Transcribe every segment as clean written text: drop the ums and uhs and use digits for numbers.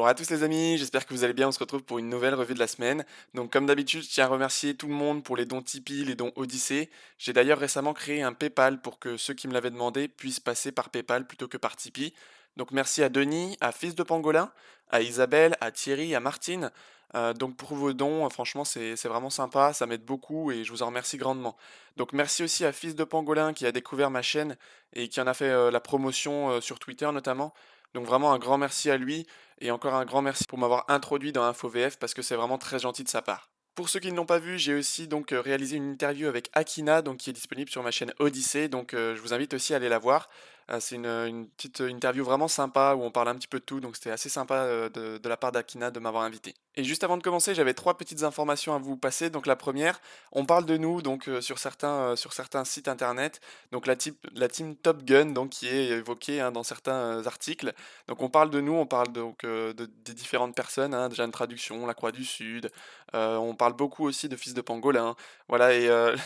Bonjour à tous les amis, j'espère que vous allez bien, on se retrouve pour une nouvelle revue de la semaine. Donc comme d'habitude, je tiens à remercier tout le monde pour les dons Tipeee, les dons Odyssée. J'ai d'ailleurs récemment créé un PayPal pour que ceux qui me l'avaient demandé puissent passer par PayPal plutôt que par Tipeee. Donc merci à Denis, à Fils de Pangolin, à Isabelle, à Thierry, à Martine. Donc pour vos dons, franchement c'est vraiment sympa, ça m'aide beaucoup et je vous en remercie grandement. Donc merci aussi à Fils de Pangolin qui a découvert ma chaîne et qui en a fait la promotion sur Twitter notamment. Donc vraiment un grand merci à lui. Et encore un grand merci pour m'avoir introduit dans InfoVF parce que c'est vraiment très gentil de sa part. Pour ceux qui ne l'ont pas vu, j'ai aussi donc réalisé une interview avec Akina, donc qui est disponible sur ma chaîne Odyssée. Donc je vous invite aussi à aller la voir. C'est une petite interview vraiment sympa où on parle un petit peu de tout. Donc c'était assez sympa de la part d'Akina de m'avoir invité. Et juste avant de commencer, j'avais trois petites informations à vous passer. Donc la première, on parle de nous donc sur certains sites internet. Donc la team Top Gun donc qui est évoquée dans certains articles. Donc on parle de nous, on parle donc des différentes personnes, déjà une traduction, la Croix du Sud, on parle beaucoup aussi de Fils de Pangolin, voilà et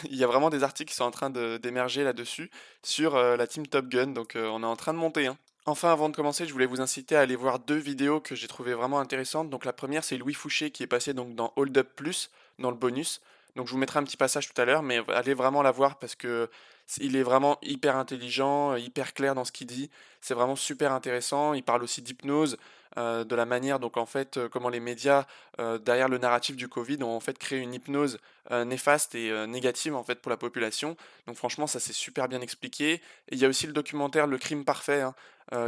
il y a vraiment des articles qui sont en train d'émerger là-dessus sur, la team Top Gun, donc on est en train de monter, hein. Enfin, avant de commencer, je voulais vous inciter à aller voir 2 vidéos que j'ai trouvées vraiment intéressantes. Donc la première, c'est Louis Fouché qui est passé donc dans Hold Up Plus, dans le bonus. Donc je vous mettrai un petit passage tout à l'heure, mais allez vraiment la voir parce que il est vraiment hyper intelligent, hyper clair dans ce qu'il dit. C'est vraiment super intéressant. Il parle aussi d'hypnose, de la manière donc en fait, comment les médias, derrière le narratif du Covid ont en fait créé une hypnose, néfaste et négative en fait pour la population. Donc franchement ça c'est super bien expliqué. Et il y a aussi le documentaire Le Crime Parfait,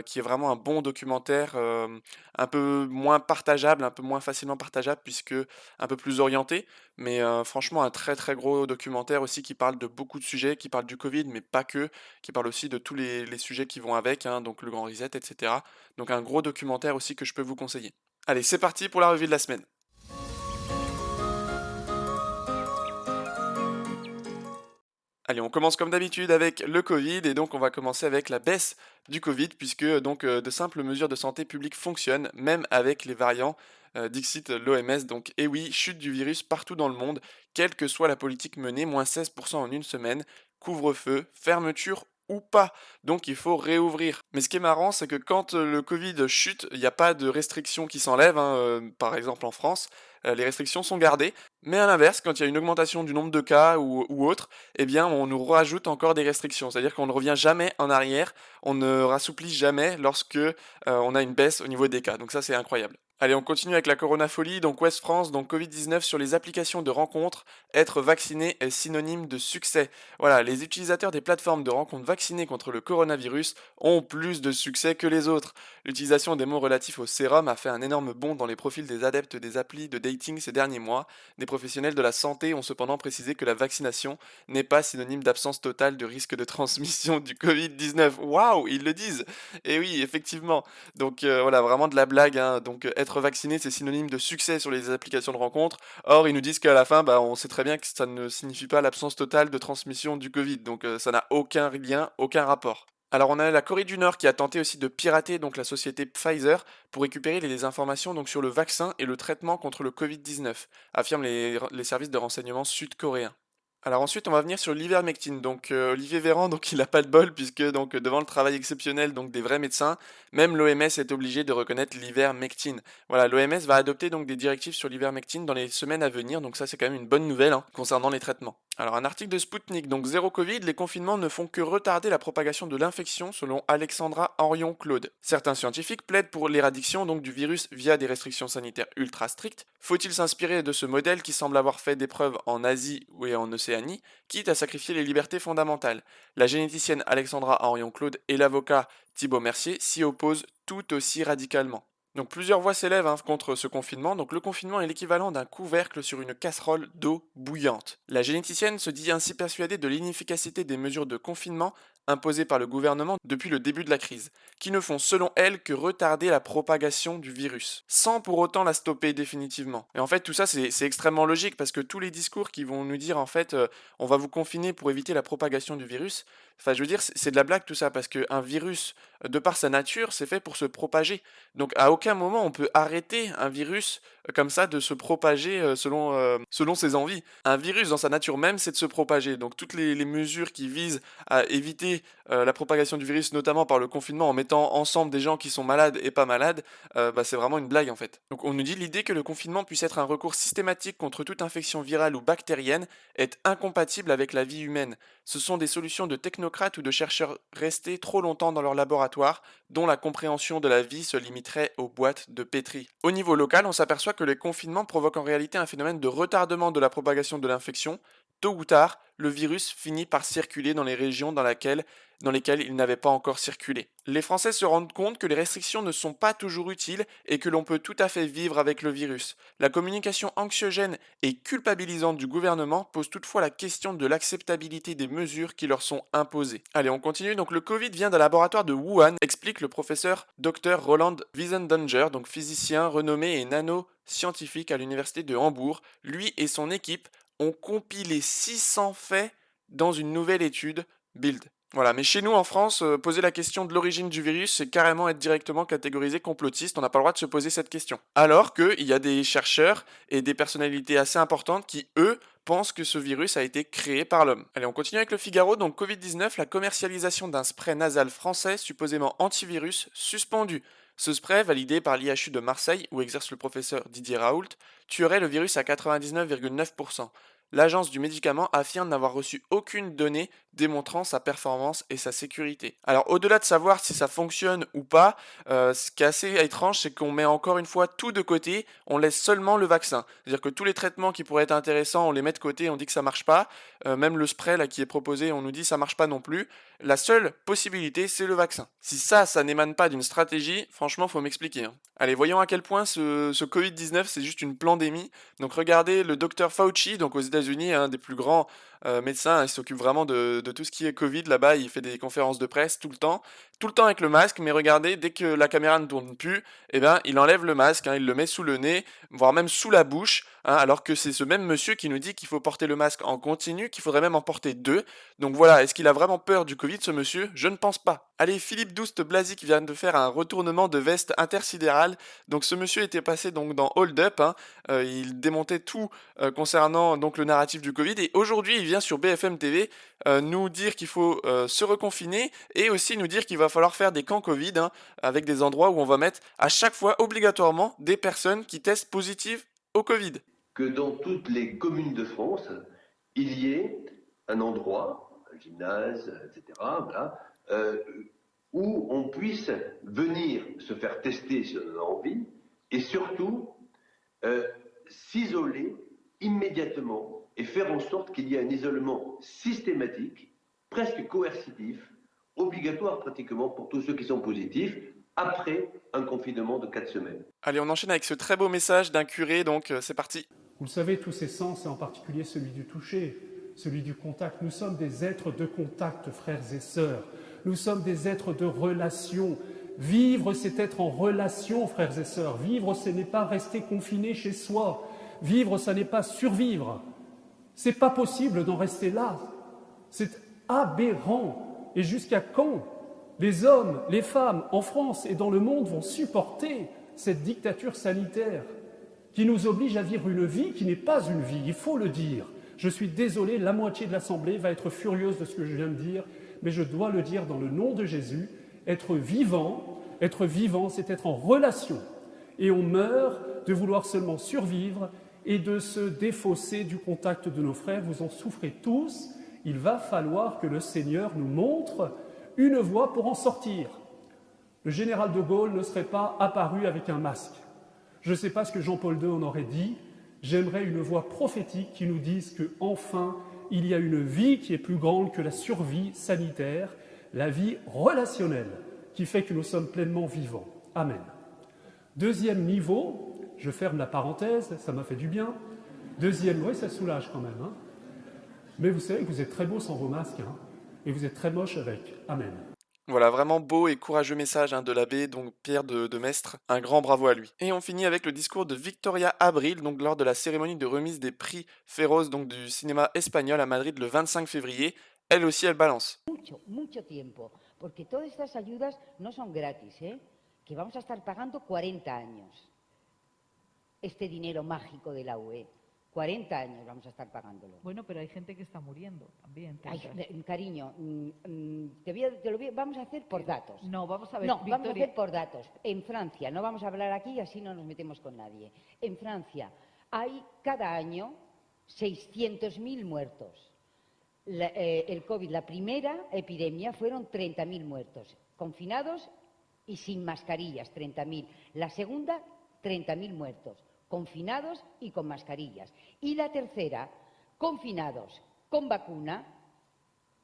qui est vraiment un bon documentaire, un peu moins partageable, un peu moins facilement partageable puisque un peu plus orienté. Mais franchement un très, très gros documentaire aussi qui parle de beaucoup de sujets, qui parle du Covid, mais pas que, qui parle aussi de tous les sujets qui vont avec, donc le Grand Reset et cetera. Donc un gros documentaire aussi que je peux vous conseiller. Allez, c'est parti pour la revue de la semaine. Allez, on commence comme d'habitude avec le Covid et donc on va commencer avec la baisse du Covid puisque de simples mesures de santé publique fonctionnent même avec les variants, dixit l'OMS. Donc et oui, chute du virus partout dans le monde, quelle que soit la politique menée, moins 16% en une semaine, couvre-feu, fermeture ou pas. Donc il faut réouvrir. Mais ce qui est marrant, c'est que quand le Covid chute, il n'y a pas de restrictions qui s'enlèvent, par exemple en France, les restrictions sont gardées. Mais à l'inverse, quand il y a une augmentation du nombre de cas ou autre, eh bien, on nous rajoute encore des restrictions. C'est-à-dire qu'on ne revient jamais en arrière, on ne rassouplit jamais lorsque on a une baisse au niveau des cas. Donc ça, c'est incroyable. Allez, on continue avec la Coronafolie. Donc Ouest France, donc Covid-19 sur les applications de rencontres. Être vacciné est synonyme de succès. Voilà, les utilisateurs des plateformes de rencontres vaccinées contre le coronavirus ont plus de succès que les autres. L'utilisation des mots relatifs au sérum a fait un énorme bond dans les profils des adeptes des applis de dating ces derniers mois. Des professionnels de la santé ont cependant précisé que la vaccination n'est pas synonyme d'absence totale de risque de transmission du Covid-19. Waouh, ils le disent. Et oui, effectivement. Donc voilà, vraiment de la blague, hein. Donc être vacciné, c'est synonyme de succès sur les applications de rencontres. Or, ils nous disent qu'à la fin, bah, on sait très bien que ça ne signifie pas l'absence totale de transmission du Covid. Donc ça n'a aucun lien, aucun rapport. Alors on a la Corée du Nord qui a tenté aussi de pirater donc la société Pfizer pour récupérer les informations donc sur le vaccin et le traitement contre le Covid-19, affirment les services de renseignement sud-coréens. Alors ensuite, on va venir sur l'ivermectine. Donc Olivier Véran, donc il a pas de bol puisque donc devant le travail exceptionnel donc des vrais médecins, même l'OMS est obligé de reconnaître l'ivermectine. Voilà, l'OMS va adopter donc des directives sur l'ivermectine dans les semaines à venir. Donc ça c'est quand même une bonne nouvelle concernant les traitements. Alors un article de Sputnik, donc zéro Covid, les confinements ne font que retarder la propagation de l'infection selon Alexandra Henrion-Claude. Certains scientifiques plaident pour l'éradication donc du virus via des restrictions sanitaires ultra strictes. Faut-il s'inspirer de ce modèle qui semble avoir fait des preuves en Asie et en Océanie, quitte à sacrifier les libertés fondamentales? La généticienne Alexandra Henrion-Claude et l'avocat Thibaut Mercier s'y opposent tout aussi radicalement. Donc plusieurs voix s'élèvent contre ce confinement. Donc le confinement est l'équivalent d'un couvercle sur une casserole d'eau bouillante. La généticienne se dit ainsi persuadée de l'inefficacité des mesures de confinement imposées par le gouvernement depuis le début de la crise, qui ne font selon elle que retarder la propagation du virus, sans pour autant la stopper définitivement. Et en fait tout ça c'est extrêmement logique parce que tous les discours qui vont nous dire en fait on va vous confiner pour éviter la propagation du virus, enfin je veux dire c'est de la blague tout ça parce qu'un virus de par sa nature c'est fait pour se propager. Donc à aucun moment on peut arrêter un virus comme ça de se propager selon ses envies. Un virus dans sa nature même c'est de se propager. Donc toutes les mesures qui visent à éviter bloquer la propagation du virus, notamment par le confinement, en mettant ensemble des gens qui sont malades et pas malades, bah, c'est vraiment une blague en fait. Donc on nous dit l'idée que le confinement puisse être un recours systématique contre toute infection virale ou bactérienne est incompatible avec la vie humaine. Ce sont des solutions de technocrates ou de chercheurs restés trop longtemps dans leur laboratoire, dont la compréhension de la vie se limiterait aux boîtes de pétri. Au niveau local, on s'aperçoit que les confinements provoquent en réalité un phénomène de retardement de la propagation de l'infection. Tôt ou tard, le virus finit par circuler dans les régions dans lesquelles il n'avait pas encore circulé. Les Français se rendent compte que les restrictions ne sont pas toujours utiles et que l'on peut tout à fait vivre avec le virus. La communication anxiogène et culpabilisante du gouvernement pose toutefois la question de l'acceptabilité des mesures qui leur sont imposées. Allez, on continue. Donc le Covid vient d'un laboratoire de Wuhan, explique le professeur Dr Roland Wiesendanger, donc physicien renommé et nano-scientifique à l'université de Hambourg. Lui et son équipe ont compilé 600 faits dans une nouvelle étude Build. Voilà, mais chez nous en France, poser la question de l'origine du virus, c'est carrément être directement catégorisé complotiste, on n'a pas le droit de se poser cette question. Alors qu'il y a des chercheurs et des personnalités assez importantes qui, eux, pensent que ce virus a été créé par l'homme. Allez, on continue avec le Figaro, donc Covid-19, la commercialisation d'un spray nasal français supposément antivirus suspendu. Ce spray, validé par l'IHU de Marseille, où exerce le professeur Didier Raoult, tuerait le virus à 99,9%. L'agence du médicament affirme n'avoir reçu aucune donnée démontrant sa performance et sa sécurité. Alors au-delà de savoir si ça fonctionne ou pas, ce qui est assez étrange, c'est qu'on met encore une fois tout de côté, on laisse seulement le vaccin. C'est-à-dire que tous les traitements qui pourraient être intéressants, on les met de côté, on dit que ça marche pas. Même le spray là qui est proposé, on nous dit ça marche pas non plus. La seule possibilité, c'est le vaccin. Si ça n'émane pas d'une stratégie, franchement, faut m'expliquer, hein. Allez, voyons à quel point ce Covid-19, c'est juste une pandémie. Donc regardez le docteur Fauci, donc aux États-Unis, un des plus grands médecins, il s'occupe vraiment de tout ce qui est Covid là-bas, il fait des conférences de presse tout le temps avec le masque, mais regardez, dès que la caméra ne tourne plus, eh ben, il enlève le masque, hein, il le met sous le nez, voire même sous la bouche, hein, alors que c'est ce même monsieur qui nous dit qu'il faut porter le masque en continu, qu'il faudrait même en porter deux. Donc voilà, est-ce qu'il a vraiment peur du Covid, ce monsieur? Je ne pense pas. Allez, Philippe Douste-Blazy vient de faire un retournement de veste intersidéral. Donc ce monsieur était passé donc dans Hold Up, hein, il démontait tout concernant donc le narratif du Covid et aujourd'hui il vient sur BFM TV nous dire qu'il faut se reconfiner et aussi nous dire qu'il va falloir faire des camps Covid, hein, avec des endroits où on va mettre à chaque fois obligatoirement des personnes qui testent positives au Covid. Que dans toutes les communes de France, il y ait un endroit, un gymnase, etc., voilà, où on puisse venir se faire tester si on en a envie, et surtout s'isoler immédiatement et faire en sorte qu'il y ait un isolement systématique, presque coercitif, obligatoire pratiquement pour tous ceux qui sont positifs, après un confinement de 4 semaines. Allez, on enchaîne avec ce très beau message d'un curé, donc c'est parti. Vous le savez, tous ces sens, et en particulier celui du toucher, celui du contact, nous sommes des êtres de contact, frères et sœurs. Nous sommes des êtres de relation. Vivre, c'est être en relation, frères et sœurs. Vivre, ce n'est pas rester confiné chez soi. Vivre, ça n'est pas survivre. C'est pas possible d'en rester là. C'est aberrant. Et jusqu'à quand les hommes, les femmes, en France et dans le monde vont supporter cette dictature sanitaire qui nous oblige à vivre une vie qui n'est pas une vie, il faut le dire. Je suis désolé, la moitié de l'Assemblée va être furieuse de ce que je viens de dire, mais je dois le dire dans le nom de Jésus. Être vivant, c'est être en relation. Et on meurt de vouloir seulement survivre et de se défausser du contact de nos frères. Vous en souffrez tous. Il va falloir que le Seigneur nous montre une voie pour en sortir. Le général de Gaulle ne serait pas apparu avec un masque. Je ne sais pas ce que Jean-Paul II en aurait dit. J'aimerais une voix prophétique qui nous dise qu'enfin, il y a une vie qui est plus grande que la survie sanitaire, la vie relationnelle, qui fait que nous sommes pleinement vivants. Amen. Deuxième niveau, je ferme la parenthèse, ça m'a fait du bien. Deuxième, oui, ça soulage quand même. Hein. Mais vous savez que vous êtes très beaux sans vos masques, hein, et vous êtes très moches avec. Amen. Voilà, vraiment beau et courageux message, hein, de l'abbé, donc Pierre de Mestre. Un grand bravo à lui. Et on finit avec le discours de Victoria Abril, donc lors de la cérémonie de remise des prix Féroz, donc du cinéma espagnol à Madrid le 25 février. Elle aussi, elle balance. Mucho tiempo, porque todas estas ayudas no son gratis, ¿eh? Que vamos a estar pagando 40 años este dinero mágico de la UE. 40 años vamos a estar pagándolo. Bueno, pero hay gente que está muriendo también. Ay, tendrás. cariño, vamos a hacer por datos. No, vamos a ver, No, vamos a Victoria. hacer por datos. En Francia, no vamos a hablar aquí, así no nos metemos con nadie. En Francia hay cada año 600.000 muertos. El COVID, la primera epidemia, fueron 30.000 muertos, confinados y sin mascarillas, 30.000. La segunda, 30.000 muertos, confinados y con mascarillas. Y la tercera, confinados con vacuna,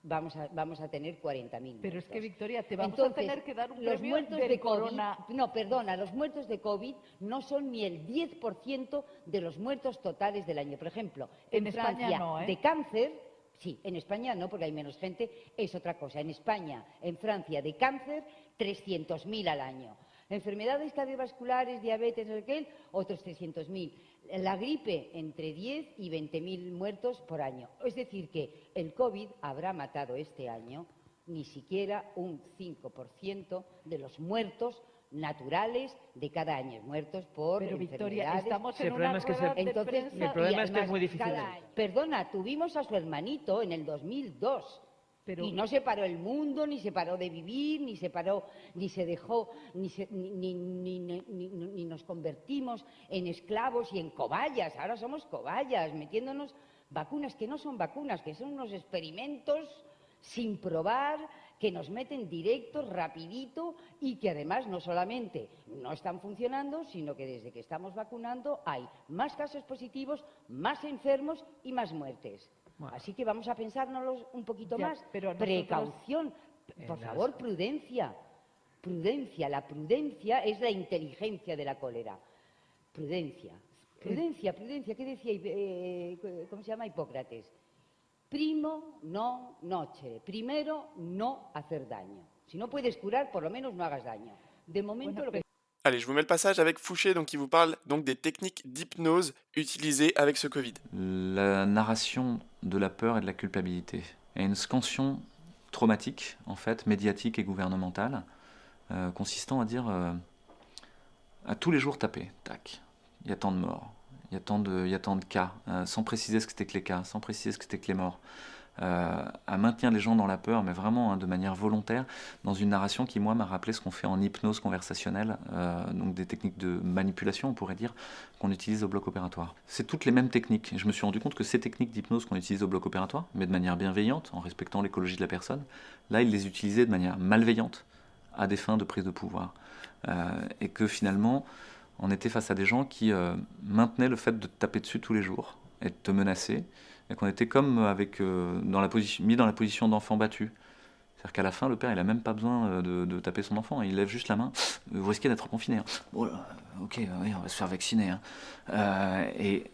vamos a tener 40.000 Pero es que, muertos. Victoria, te vamos Entonces, a tener que dar un los premio muertos del de COVID, corona. no, perdona, los muertos de COVID no son ni el 10% de los muertos totales del año. Por ejemplo, En en España Francia, no, ¿eh? de cáncer, sí, en España no, porque hay menos gente, es otra cosa. En España, en Francia, de cáncer, 300.000 al año. Enfermedades cardiovasculares, diabetes, otros 300.000. La gripe, entre 10 y 20.000 muertos por año. Es decir, que el COVID habrá matado este año ni siquiera un 5% de los muertos naturales de cada año, muertos por Pero, Victoria, enfermedades. estamos Sí, en el problema una es que rueda de Entonces, prensa. el problema y es que es muy difícil cada de año. evitar. Perdona, tuvimos a su hermanito en el 2002. Pero- Y no se paró el mundo, ni se paró de vivir, ni se paró, ni se dejó, ni nos convertimos en esclavos y en cobayas. Ahora somos cobayas, metiéndonos vacunas que no son vacunas, que son unos experimentos sin probar, que nos meten directos, rapidito, y que además no solamente no están funcionando, sino que desde que estamos vacunando hay más casos positivos, más enfermos y más muertes. Bueno. Así que vamos a pensárnoslo un poquito Ya, más. pero nosotros- Precaución, por favor, prudencia. Prudencia, la prudencia es la inteligencia de la cólera. Prudencia, prudencia, prudencia. ¿Qué decía, cómo se llama Hipócrates? Primo no nocere. Primero, no hacer daño. Si no puedes curar, por lo menos no hagas daño. De momento, Bueno, lo que Allez, je vous mets le passage avec Fouché, donc qui vous parle donc des techniques d'hypnose utilisées avec ce Covid. La narration de la peur et de la culpabilité et une scansion traumatique, en fait, médiatique et gouvernementale, consistant à dire à tous les jours taper, tac, il y a tant de morts, il y a tant de cas, sans préciser ce que c'était que les cas, sans préciser ce que c'était que les morts, à maintenir les gens dans la peur, mais vraiment de manière volontaire, dans une narration qui, moi, m'a rappelé ce qu'on fait en hypnose conversationnelle, donc des techniques de manipulation, on pourrait dire, qu'on utilise au bloc opératoire. C'est toutes les mêmes techniques. Et je me suis rendu compte que ces techniques d'hypnose qu'on utilise au bloc opératoire, mais de manière bienveillante, en respectant l'écologie de la personne, là, il les utilisait de manière malveillante, à des fins de prise de pouvoir. Et que finalement, on était face à des gens qui maintenaient le fait de te taper dessus tous les jours et de te menacer, et qu'on était comme mis dans la position d'enfant battu. C'est-à-dire qu'à la fin, le père, il n'a même pas besoin de taper son enfant, il lève juste la main. Vous risquez d'être confiné. Hein. Oh là, ok, oui, on va se faire vacciner. Hein. Et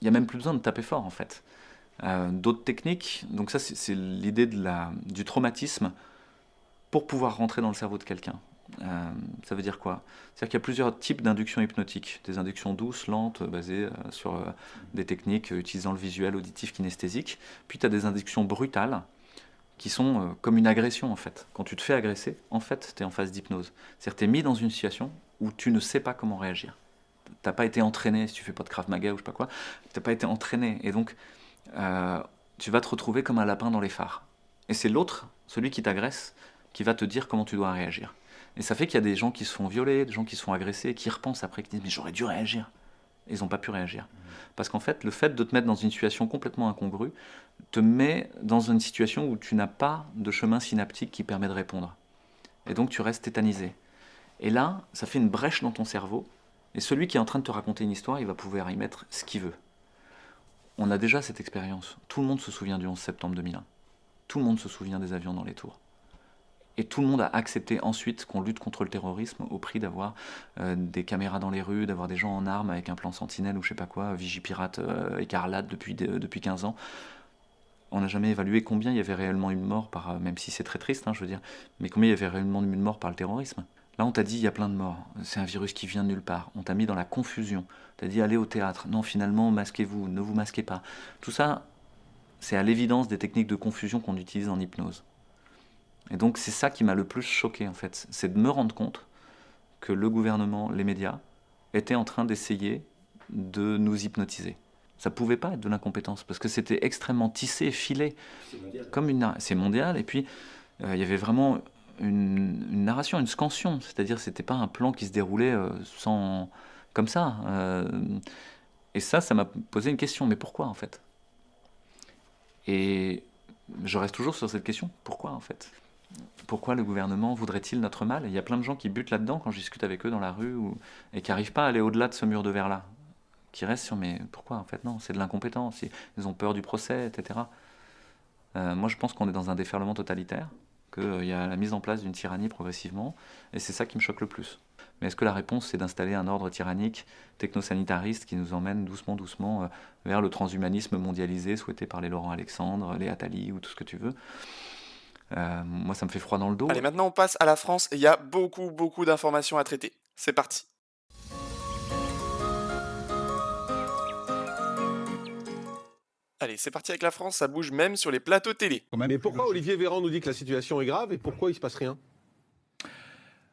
il n'y a même plus besoin de taper fort, en fait. D'autres techniques, donc ça, c'est l'idée du traumatisme pour pouvoir rentrer dans le cerveau de quelqu'un. Ça veut dire quoi? C'est-à-dire qu'il y a plusieurs types d'inductions hypnotiques. Des inductions douces, lentes, basées sur des techniques utilisant le visuel, auditif, kinesthésique. Puis tu as des inductions brutales qui sont comme une agression en fait. Quand tu te fais agresser, en fait, tu es en phase d'hypnose. C'est-à-dire que tu es mis dans une situation où tu ne sais pas comment réagir. Tu n'as pas été entraîné, si tu fais pas de Krav Maga ou je sais pas quoi, tu n'as pas été entraîné. Et donc, tu vas te retrouver comme un lapin dans les phares. Et c'est l'autre, celui qui t'agresse, qui va te dire comment tu dois réagir. Et ça fait qu'il y a des gens qui se font violer, des gens qui se font agresser, qui repensent après, qui disent « mais j'aurais dû réagir ». Ils n'ont pas pu réagir. Parce qu'en fait, le fait de te mettre dans une situation complètement incongrue te met dans une situation où tu n'as pas de chemin synaptique qui permet de répondre. Et donc tu restes tétanisé. Et là, ça fait une brèche dans ton cerveau, et celui qui est en train de te raconter une histoire, il va pouvoir y mettre ce qu'il veut. On a déjà cette expérience. Tout le monde se souvient du 11 septembre 2001. Tout le monde se souvient des avions dans les tours. Et tout le monde a accepté ensuite qu'on lutte contre le terrorisme au prix d'avoir des caméras dans les rues, d'avoir des gens en armes avec un plan sentinelle ou je sais pas quoi, Vigipirate écarlate depuis 15 ans. On n'a jamais évalué combien il y avait réellement eu de morts, même si c'est très triste, hein, je veux dire, mais combien il y avait réellement eu de morts par le terrorisme. Là, on t'a dit, il y a plein de morts, c'est un virus qui vient de nulle part. On t'a mis dans la confusion. On t'a dit, allez au théâtre. Non, finalement, masquez-vous, ne vous masquez pas. Tout ça, c'est à l'évidence des techniques de confusion qu'on utilise en hypnose. Et donc c'est ça qui m'a le plus choqué en fait, c'est de me rendre compte que le gouvernement, les médias, étaient en train d'essayer de nous hypnotiser. Ça pouvait pas être de l'incompétence, parce que c'était extrêmement tissé, filé, c'est mondial, et puis il y avait vraiment une narration, une scansion, c'est-à-dire c'était pas un plan qui se déroulait sans comme ça. Et ça m'a posé une question, mais pourquoi en fait? Et je reste toujours sur cette question, pourquoi en fait? Pourquoi le gouvernement voudrait-il notre mal? Il y a plein de gens qui butent là-dedans quand je discute avec eux dans la rue et qui n'arrivent pas à aller au-delà de ce mur de verre-là. Qui restent sur mais pourquoi en fait? Non, c'est de l'incompétence, ils ont peur du procès, etc. Moi je pense qu'on est dans un déferlement totalitaire, qu'il y a la mise en place d'une tyrannie progressivement, et c'est ça qui me choque le plus. Mais est-ce que la réponse c'est d'installer un ordre tyrannique, technosanitariste, qui nous emmène doucement vers le transhumanisme mondialisé souhaité par les Laurent Alexandre, les Attali ou tout ce que tu veux? Moi ça me fait froid dans le dos. Allez, maintenant on passe à la France et il y a beaucoup d'informations à traiter. C'est parti. Allez, c'est parti avec la France, ça bouge même sur les plateaux télé. Mais pourquoi Olivier Véran nous dit que la situation est grave et pourquoi il se passe rien?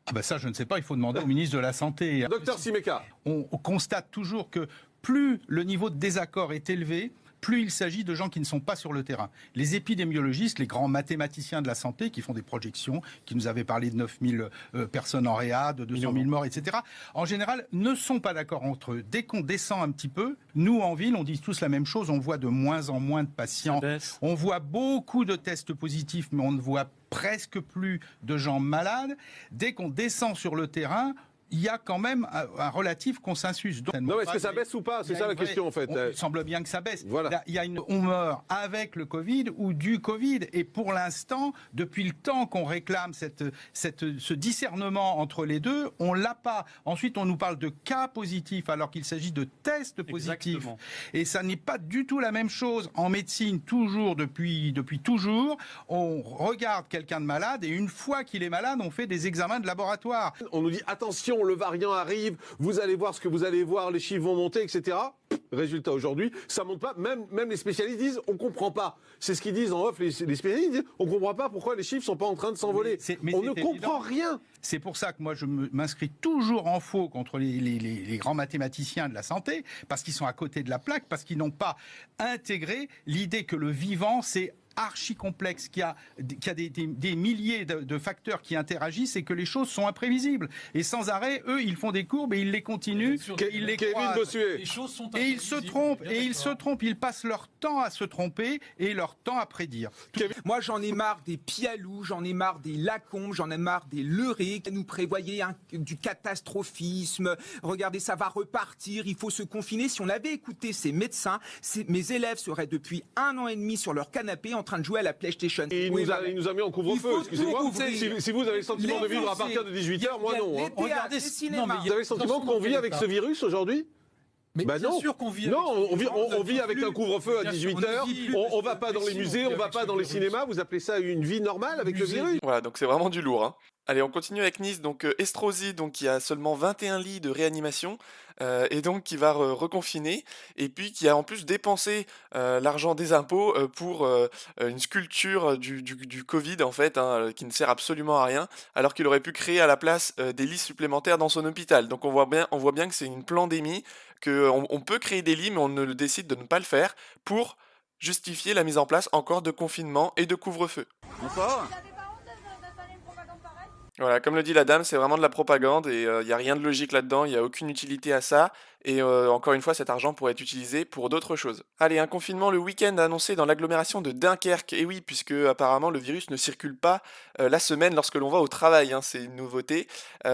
Ah ben ça, je ne sais pas, il faut demander au ministre de la Santé. Docteur Simeka. On constate toujours que plus le niveau de désaccord est élevé, plus il s'agit de gens qui ne sont pas sur le terrain. Les épidémiologistes, les grands mathématiciens de la santé qui font des projections, qui nous avaient parlé de 9000 personnes en réa, de 200 000 morts, etc., en général, ne sont pas d'accord entre eux. Dès qu'on descend un petit peu, nous, en ville, on dit tous la même chose, on voit de moins en moins de patients. On voit beaucoup de tests positifs, mais on ne voit presque plus de gens malades. Dès qu'on descend sur le terrain, il y a quand même un relatif consensus. Donc, Non, mais est-ce que ça baisse ou pas? C'est ça la question en fait. Il semble bien que ça baisse. Voilà. On meurt avec le Covid ou du Covid. Et pour l'instant, depuis le temps qu'on réclame ce discernement entre les deux, on l'a pas. Ensuite, on nous parle de cas positifs alors qu'il s'agit de tests positifs. Exactement. Et ça n'est pas du tout la même chose. En médecine, toujours, depuis toujours, on regarde quelqu'un de malade et une fois qu'il est malade, on fait des examens de laboratoire. On nous dit attention, le variant arrive, vous allez voir ce que vous allez voir, les chiffres vont monter, etc. Résultat aujourd'hui, ça monte pas. Même les spécialistes disent on comprend pas. C'est ce qu'ils disent en off. Les spécialistes disent on comprend pas pourquoi les chiffres sont pas en train de s'envoler. On ne comprend rien. C'est pour ça que moi je m'inscris toujours en faux contre les grands mathématiciens de la santé, parce qu'ils sont à côté de la plaque, parce qu'ils n'ont pas intégré l'idée que le vivant c'est archi complexe, qu'il y a des milliers de facteurs qui interagissent et que les choses sont imprévisibles. Et sans arrêt, eux, ils font des courbes et ils les continuent, ils les croisent. Et ils se trompent, ils passent leur temps à se tromper et leur temps à prédire. Moi, j'en ai marre des Pialou, j'en ai marre des Lacombe, j'en ai marre des Leray. Nous prévoyez du catastrophisme. Regardez, ça va repartir, il faut se confiner. Si on avait écouté ces médecins, mes élèves seraient depuis 1 an et demi sur leur canapé en train de jouer à la PlayStation. Et il nous a mis en couvre-feu, excusez-moi. Si vous avez le sentiment de vivre à partir de 18h, moi non. Regardez, vous avez le sentiment qu'on vit avec ce virus aujourd'hui? Mais bien non. sûr qu'on vit avec on vit plus avec un couvre-feu à 18h, on va pas dans les musées, on va pas dans les cinémas, vous appelez ça une vie normale avec le virus? Voilà, donc c'est vraiment du lourd, hein. Allez, on continue avec Nice, donc Estrosi, donc qui a seulement 21 lits de réanimation, et donc qui va reconfiner, et puis qui a en plus dépensé l'argent des impôts pour une sculpture du Covid, en fait, hein, qui ne sert absolument à rien, alors qu'il aurait pu créer à la place des lits supplémentaires dans son hôpital. Donc on voit bien que c'est une pandémie, qu'on peut créer des lits, mais on ne décide de ne pas le faire pour justifier la mise en place encore de confinement et de couvre-feu. Bonsoir. Voilà, comme le dit la dame, c'est vraiment de la propagande et il n'y a rien de logique là-dedans, il n'y a aucune utilité à ça. Et encore une fois, cet argent pourrait être utilisé pour d'autres choses. Allez, un confinement le week-end annoncé dans l'agglomération de Dunkerque. Et oui, puisque apparemment le virus ne circule pas la semaine lorsque l'on va au travail, hein, c'est une nouveauté.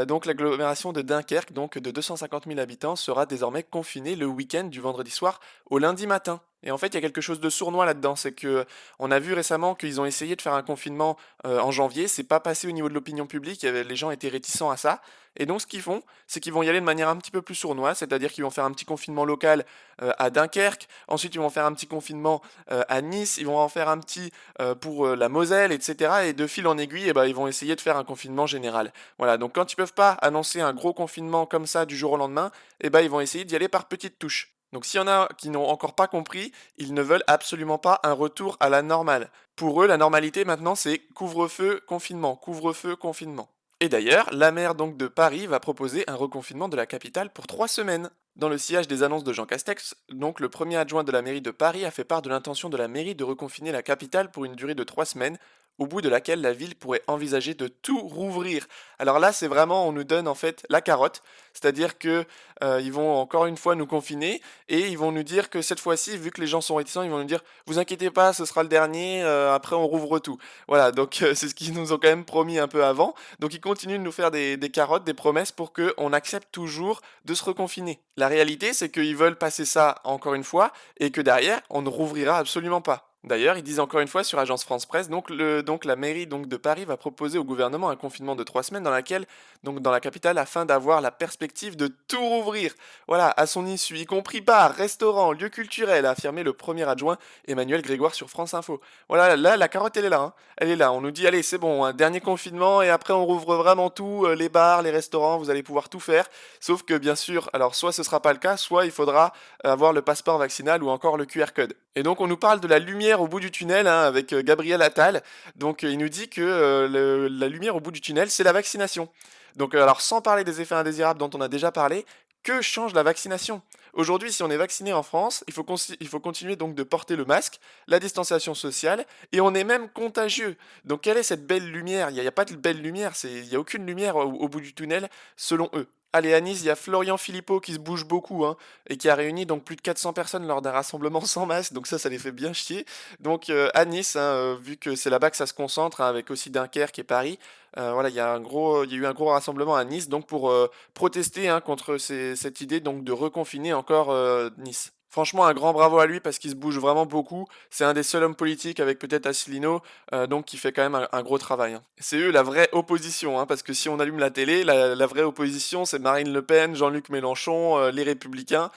Donc l'agglomération de Dunkerque, donc de 250 000 habitants, sera désormais confinée le week-end du vendredi soir au lundi matin. Et en fait, il y a quelque chose de sournois là-dedans, c'est que on a vu récemment qu'ils ont essayé de faire un confinement en janvier, c'est pas passé au niveau de l'opinion publique, les gens étaient réticents à ça. Et donc ce qu'ils font, c'est qu'ils vont y aller de manière un petit peu plus sournoise, c'est-à-dire qu'ils vont faire un petit confinement local à Dunkerque, ensuite ils vont faire un petit confinement à Nice, ils vont en faire un petit pour la Moselle, etc. Et de fil en aiguille, ils vont essayer de faire un confinement général. Voilà, donc quand ils peuvent pas annoncer un gros confinement comme ça du jour au lendemain, ils vont essayer d'y aller par petites touches. Donc s'il y en a qui n'ont encore pas compris, ils ne veulent absolument pas un retour à la normale. Pour eux, la normalité maintenant, c'est couvre-feu, confinement, couvre-feu, confinement. Et d'ailleurs, la maire donc de Paris va proposer un reconfinement de la capitale pour 3 semaines. Dans le sillage des annonces de Jean Castex, donc le premier adjoint de la mairie de Paris a fait part de l'intention de la mairie de reconfiner la capitale pour une durée de 3 semaines, au bout de laquelle la ville pourrait envisager de tout rouvrir. Alors là, c'est vraiment, on nous donne en fait la carotte, c'est-à-dire que ils vont encore une fois nous confiner et ils vont nous dire que cette fois-ci, vu que les gens sont réticents, ils vont nous dire, vous inquiétez pas, ce sera le dernier, après on rouvre tout. Voilà, donc c'est ce qu'ils nous ont quand même promis un peu avant. Donc ils continuent de nous faire des carottes, des promesses pour qu'on accepte toujours de se reconfiner. La réalité, c'est qu'ils veulent passer ça encore une fois et que derrière, on ne rouvrira absolument pas. D'ailleurs, ils disent encore une fois sur Agence France Presse, donc la mairie donc de Paris va proposer au gouvernement un confinement de 3 semaines dans la capitale, afin d'avoir la perspective de tout rouvrir. Voilà, à son issue, y compris bars, restaurants, lieux culturels, a affirmé le premier adjoint Emmanuel Grégoire sur France Info. Voilà, là, la carotte, elle est là, hein. Elle est là. On nous dit, allez, c'est bon, un dernier confinement et après on rouvre vraiment tout, les bars, les restaurants, vous allez pouvoir tout faire. Sauf que bien sûr, alors soit ce sera pas le cas, soit il faudra avoir le passeport vaccinal ou encore le QR code. Et donc on nous parle de la lumière au bout du tunnel, hein, avec Gabriel Attal. Donc il nous dit que la lumière au bout du tunnel, c'est la vaccination. Donc alors sans parler des effets indésirables dont on a déjà parlé, que change la vaccination? Aujourd'hui, si on est vacciné en France, il faut continuer donc de porter le masque, la distanciation sociale, et on est même contagieux. Donc quelle est cette belle lumière? Il y a pas de belle lumière, il y a aucune lumière au bout du tunnel, selon eux. Allez, à Nice, il y a Florian Philippot qui se bouge beaucoup, hein, et qui a réuni donc plus de 400 personnes lors d'un rassemblement sans masque, donc ça les fait bien chier. Donc à Nice, hein, vu que c'est là-bas que ça se concentre, hein, avec aussi Dunkerque et Paris, voilà, il y a eu un gros rassemblement à Nice, donc pour protester, hein, contre cette idée donc de reconfiner encore Nice. Franchement, un grand bravo à lui parce qu'il se bouge vraiment beaucoup. C'est un des seuls hommes politiques avec peut-être Asselineau, donc qui fait quand même un gros travail, hein. C'est eux la vraie opposition, hein, parce que si on allume la télé, la vraie opposition, c'est Marine Le Pen, Jean-Luc Mélenchon, les Républicains.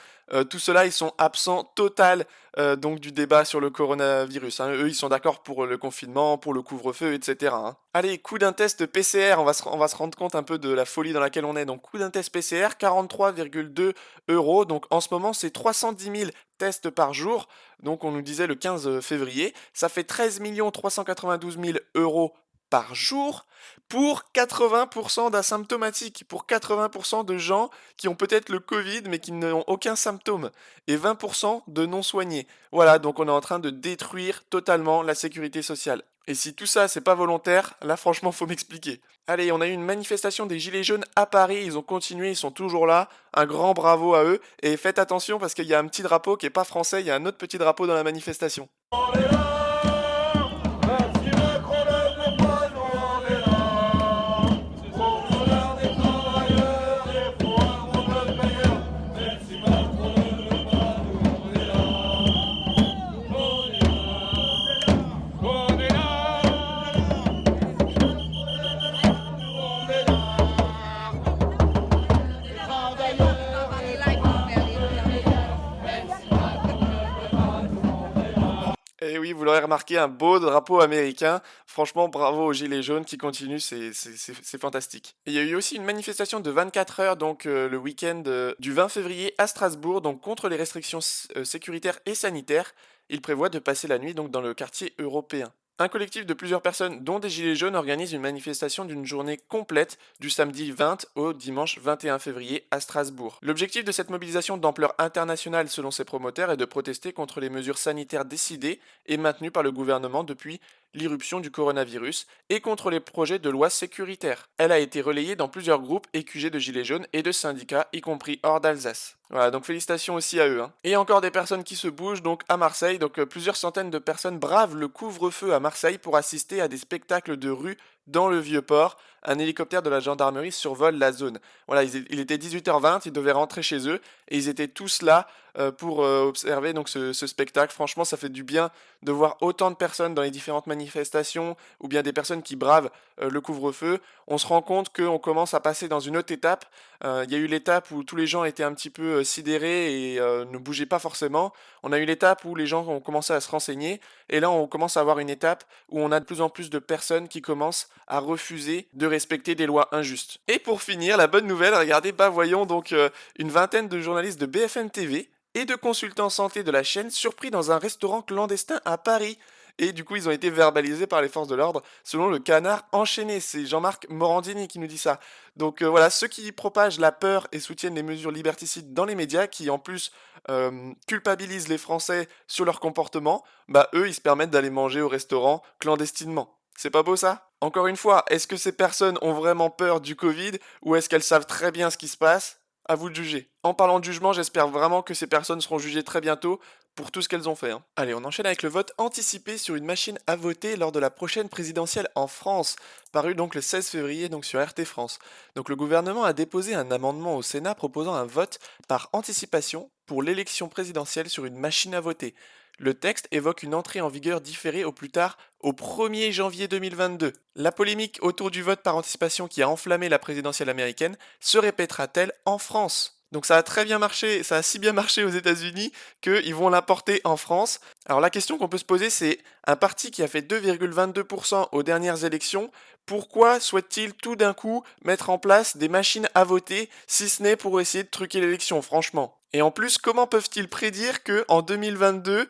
Tout cela, ils sont absents total donc du débat sur le coronavirus, hein. Eux, ils sont d'accord pour le confinement, pour le couvre-feu, etc., hein. Allez, coup d'un test PCR, on va se rendre compte un peu de la folie dans laquelle on est. Donc, coup d'un test PCR, 43,2 euros. Donc, en ce moment, c'est 310 000 tests par jour. Donc, on nous disait le 15 février. Ça fait 13 392 000 euros par jour pour 80% d'asymptomatiques, pour 80% de gens qui ont peut-être le Covid mais qui n'ont aucun symptôme, et 20% de non soignés. Voilà, donc on est en train de détruire totalement la sécurité sociale. Et si tout ça c'est pas volontaire, là franchement faut m'expliquer. Allez, on a eu une manifestation des Gilets jaunes à Paris, ils ont continué, ils sont toujours là, un grand bravo à eux, et faites attention parce qu'il y a un petit drapeau qui est pas français, il y a un autre petit drapeau dans la manifestation. Et oui, vous l'aurez remarqué, un beau drapeau américain. Franchement, bravo aux Gilets jaunes qui continuent, c'est fantastique. Et il y a eu aussi une manifestation de 24 heures, donc le week-end du 20 février à Strasbourg, donc contre les restrictions sécuritaires et sanitaires. Il prévoit de passer la nuit donc dans le quartier européen. Un collectif de plusieurs personnes, dont des Gilets jaunes, organise une manifestation d'une journée complète du samedi 20 au dimanche 21 février à Strasbourg. L'objectif de cette mobilisation d'ampleur internationale selon ses promoteurs est de protester contre les mesures sanitaires décidées et maintenues par le gouvernement depuis l'irruption du coronavirus et contre les projets de loi sécuritaires. Elle a été relayée dans plusieurs groupes et QG de Gilets jaunes et de syndicats, y compris hors d'Alsace. Voilà, donc félicitations aussi à eux, hein. Et encore des personnes qui se bougent donc à Marseille, donc plusieurs centaines de personnes bravent le couvre-feu à Marseille pour assister à des spectacles de rue dans le Vieux-Port. Un hélicoptère de la gendarmerie survole la zone. Voilà, il était 18h20, ils devaient rentrer chez eux et ils étaient tous là pour observer donc ce spectacle. Franchement, ça fait du bien de voir autant de personnes dans les différentes manifestations ou bien des personnes qui bravent le couvre-feu. On se rend compte qu'on commence à passer dans une autre étape. Il y a eu l'étape où tous les gens étaient un petit peu sidérés et ne bougeaient pas forcément. On a eu l'étape où les gens ont commencé à se renseigner. Et là, on commence à avoir une étape où on a de plus en plus de personnes qui commencent à refuser de respecter des lois injustes. Et pour finir, la bonne nouvelle, regardez, voyons donc une vingtaine de journalistes de BFM TV et de consultants santé de la chaîne surpris dans un restaurant clandestin à Paris. et du coup ils ont été verbalisés par les forces de l'ordre selon le Canard enchaîné. C'est Jean-Marc Morandini qui nous dit ça. Donc voilà, ceux qui propagent la peur et soutiennent les mesures liberticides dans les médias, qui en plus culpabilisent les Français sur leur comportement, bah eux ils se permettent d'aller manger au restaurant clandestinement. C'est pas beau ça? Encore une fois, est-ce que ces personnes ont vraiment peur du Covid ou est-ce qu'elles savent très bien ce qui se passe? À vous de juger. En parlant de jugement, j'espère vraiment que ces personnes seront jugées très bientôt pour tout ce qu'elles ont fait, hein. Allez, on enchaîne avec le vote anticipé sur une machine à voter lors de la prochaine présidentielle en France, paru donc le 16 février donc sur RT France. Donc le gouvernement a déposé un amendement au Sénat proposant un vote par anticipation pour l'élection présidentielle sur une machine à voter. Le texte évoque une entrée en vigueur différée au plus tard au 1er janvier 2022. La polémique autour du vote par anticipation qui a enflammé la présidentielle américaine se répétera-t-elle en France? Donc ça a très bien marché, ça a si bien marché aux États-Unis qu'ils vont l'importer en France. Alors la question qu'on peut se poser, c'est un parti qui a fait 2,22% aux dernières élections, pourquoi souhaite-t-il tout d'un coup mettre en place des machines à voter, si ce n'est pour essayer de truquer l'élection, franchement? Et en plus, comment peuvent-ils prédire que en 2022,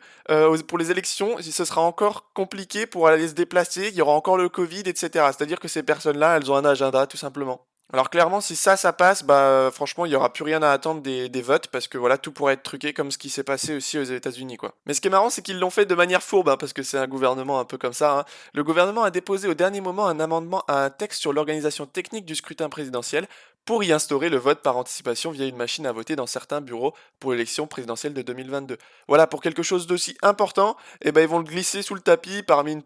pour les élections, ce sera encore compliqué pour aller se déplacer, il y aura encore le Covid, etc. C'est-à-dire que ces personnes-là, elles ont un agenda, tout simplement. Alors clairement, si ça passe, bah franchement, il n'y aura plus rien à attendre des votes parce que voilà, tout pourrait être truqué comme ce qui s'est passé aussi aux États-Unis, quoi. Mais ce qui est marrant, c'est qu'ils l'ont fait de manière fourbe, hein, parce que c'est un gouvernement un peu comme ça, hein. Le gouvernement a déposé au dernier moment un amendement à un texte sur l'organisation technique du scrutin présidentiel pour y instaurer le vote par anticipation via une machine à voter dans certains bureaux pour l'élection présidentielle de 2022. Voilà, pour quelque chose d'aussi important, eh ben ils vont le glisser sous le tapis parmi un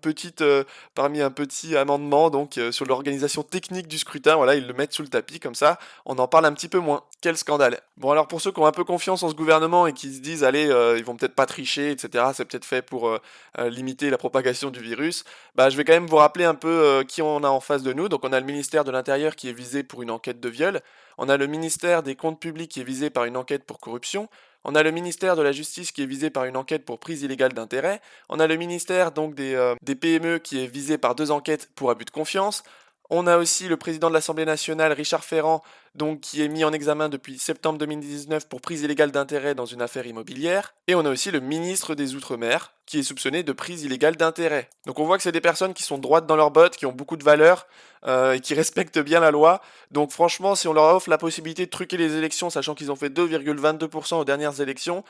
petit amendement donc sur l'organisation technique du scrutin. Voilà, ils le mettent sous le tapis comme ça, on en parle un petit peu moins. Quel scandale. Bon alors pour ceux qui ont un peu confiance en ce gouvernement et qui se disent allez, ils vont peut-être pas tricher, etc. C'est peut-être fait pour limiter la propagation du virus. Bah je vais quand même vous rappeler un peu qui on a en face de nous. Donc on a le ministère de l'Intérieur qui est visé pour une enquête de viol. On a le ministère des Comptes publics qui est visé par une enquête pour corruption. On a le ministère de la Justice qui est visé par une enquête pour prise illégale d'intérêt. On a le ministère donc des PME qui est visé par 2 enquêtes pour abus de confiance. On a aussi le président de l'Assemblée nationale, Richard Ferrand, donc qui est mis en examen depuis septembre 2019 pour prise illégale d'intérêt dans une affaire immobilière. Et on a aussi le ministre des Outre-mer, qui est soupçonné de prise illégale d'intérêt. Donc on voit que c'est des personnes qui sont droites dans leurs bottes, qui ont beaucoup de valeurs et qui respectent bien la loi. Donc franchement, si on leur offre la possibilité de truquer les élections, sachant qu'ils ont fait 2,22% aux dernières élections,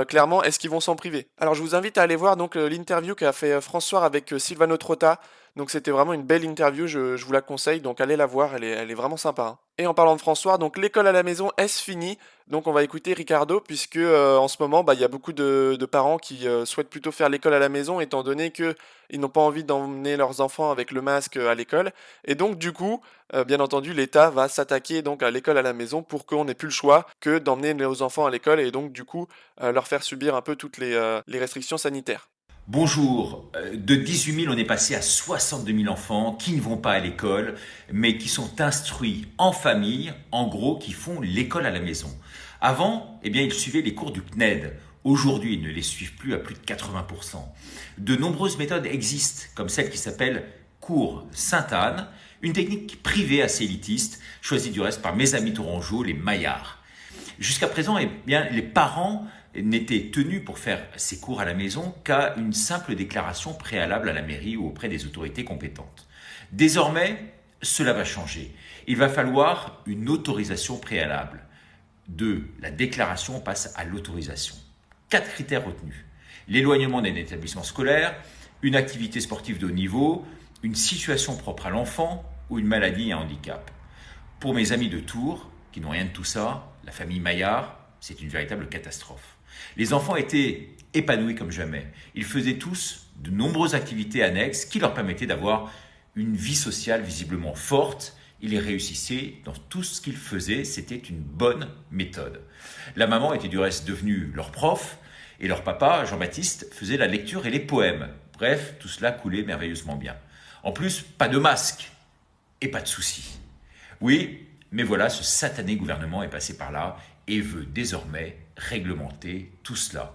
clairement, est-ce qu'ils vont s'en priver? Alors je vous invite à aller voir donc l'interview qu'a fait François avec Silvano Trotta. Donc c'était vraiment une belle interview, je vous la conseille, donc allez la voir, elle est vraiment sympa, hein. Et en parlant de François, donc l'école à la maison, est-ce fini? Donc on va écouter Ricardo, puisque en ce moment, bah, il y a beaucoup de parents qui souhaitent plutôt faire l'école à la maison, étant donné qu'ils n'ont pas envie d'emmener leurs enfants avec le masque à l'école. Et donc du coup, bien entendu, l'État va s'attaquer donc à l'école à la maison pour qu'on n'ait plus le choix que d'emmener nos enfants à l'école et donc du coup leur faire subir un peu toutes les restrictions sanitaires. Bonjour, de 18 000 on est passé à 62 000 enfants qui ne vont pas à l'école mais qui sont instruits en famille, en gros qui font l'école à la maison. Avant, eh bien, ils suivaient les cours du CNED. Aujourd'hui, ils ne les suivent plus à plus de 80%. De nombreuses méthodes existent comme celle qui s'appelle cours Sainte-Anne, une technique privée assez élitiste, choisie du reste par mes amis tourangeaux, les Maillards. Jusqu'à présent, eh bien, les parents n'étaient tenus pour faire ces cours à la maison qu'à une simple déclaration préalable à la mairie ou auprès des autorités compétentes. Désormais, cela va changer. Il va falloir une autorisation préalable. De la déclaration, on passe à l'autorisation. 4 critères retenus. L'éloignement d'un établissement scolaire, une activité sportive de haut niveau, une situation propre à l'enfant ou une maladie et un handicap. Pour mes amis de Tours, qui n'ont rien de tout ça, la famille Maillard, c'est une véritable catastrophe. Les enfants étaient épanouis comme jamais. Ils faisaient tous de nombreuses activités annexes qui leur permettaient d'avoir une vie sociale visiblement forte. Ils réussissaient dans tout ce qu'ils faisaient. C'était une bonne méthode. La maman était du reste devenue leur prof et leur papa, Jean-Baptiste, faisait la lecture et les poèmes. Bref, tout cela coulait merveilleusement bien. En plus, pas de masque et pas de soucis. Oui, mais voilà, ce satané gouvernement est passé par là et veut désormais réglementer tout cela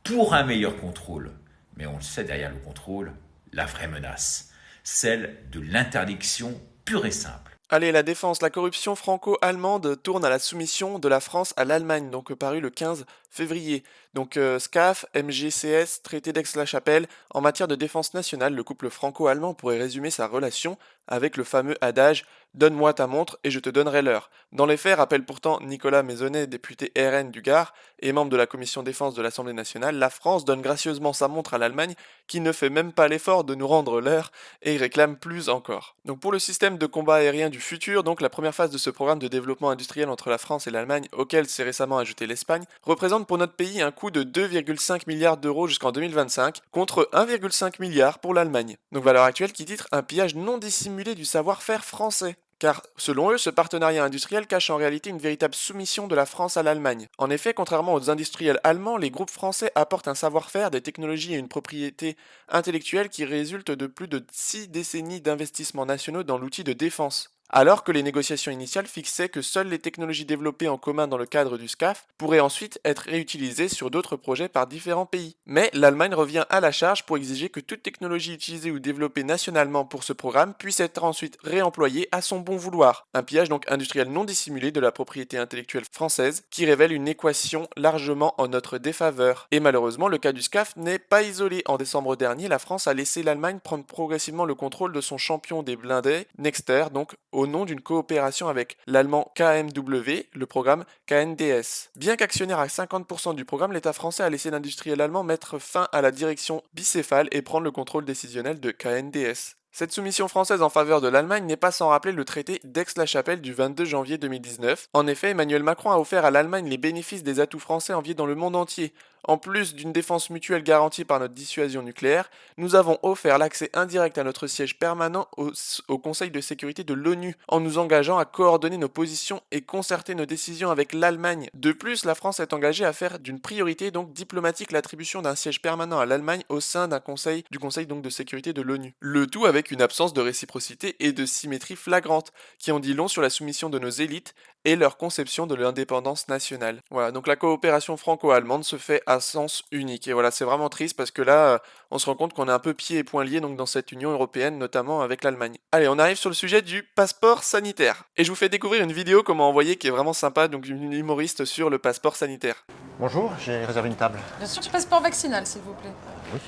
pour un meilleur contrôle. Mais on le sait, derrière le contrôle, la vraie menace, celle de l'interdiction pure et simple. Allez, la défense, la corruption franco-allemande tourne à la soumission de la France à l'Allemagne, donc paru le 15 février. Donc SCAF, MGCS, traité d'Aix-la-Chapelle, en matière de défense nationale, le couple franco-allemand pourrait résumer sa relation avec le fameux adage « Donne-moi ta montre et je te donnerai l'heure ». Dans les faits, rappelle pourtant Nicolas Maisonnet, député RN du Gard et membre de la commission défense de l'Assemblée nationale, la France donne gracieusement sa montre à l'Allemagne qui ne fait même pas l'effort de nous rendre l'heure et réclame plus encore. Donc pour le système de combat aérien du futur, donc la première phase de ce programme de développement industriel entre la France et l'Allemagne, auquel s'est récemment ajouté l'Espagne, représente pour notre pays un coût de 2,5 milliards d'euros jusqu'en 2025 contre 1,5 milliard pour l'Allemagne. Donc valeur actuelle qui titre un pillage non dissimulé du savoir-faire français. Car, selon eux, ce partenariat industriel cache en réalité une véritable soumission de la France à l'Allemagne. En effet, contrairement aux industriels allemands, les groupes français apportent un savoir-faire, des technologies et une propriété intellectuelle qui résultent de plus de 6 décennies d'investissements nationaux dans l'outil de défense. Alors que les négociations initiales fixaient que seules les technologies développées en commun dans le cadre du SCAF pourraient ensuite être réutilisées sur d'autres projets par différents pays. Mais l'Allemagne revient à la charge pour exiger que toute technologie utilisée ou développée nationalement pour ce programme puisse être ensuite réemployée à son bon vouloir. Un pillage donc industriel non dissimulé de la propriété intellectuelle française qui révèle une équation largement en notre défaveur. Et malheureusement, le cas du SCAF n'est pas isolé. En décembre dernier, la France a laissé l'Allemagne prendre progressivement le contrôle de son champion des blindés, Nexter, donc au nom d'une coopération avec l'allemand KMW, le programme KNDS. Bien qu'actionnaire à 50% du programme, l'État français a laissé l'industriel allemand mettre fin à la direction bicéphale et prendre le contrôle décisionnel de KNDS. Cette soumission française en faveur de l'Allemagne n'est pas sans rappeler le traité d'Aix-la-Chapelle du 22 janvier 2019. En effet, Emmanuel Macron a offert à l'Allemagne les bénéfices des atouts français enviés dans le monde entier. En plus d'une défense mutuelle garantie par notre dissuasion nucléaire, nous avons offert l'accès indirect à notre siège permanent au Conseil de sécurité de l'ONU, en nous engageant à coordonner nos positions et concerter nos décisions avec l'Allemagne. De plus, la France est engagée à faire d'une priorité donc diplomatique l'attribution d'un siège permanent à l'Allemagne au sein du Conseil donc de sécurité de l'ONU. Le tout avec une absence de réciprocité et de symétrie flagrante, qui en dit long sur la soumission de nos élites et leur conception de l'indépendance nationale. Voilà, donc la coopération franco-allemande se fait à sens unique. Et voilà, c'est vraiment triste parce que là, on se rend compte qu'on est un peu pieds et poings liés donc dans cette Union européenne, notamment avec l'Allemagne. Allez, on arrive sur le sujet du passeport sanitaire. Et je vous fais découvrir une vidéo comment envoyer qui est vraiment sympa, donc d'une humoriste sur le passeport sanitaire. Bonjour, j'ai réservé une table. Bien sûr, du passeport vaccinal, s'il vous plaît. Oui.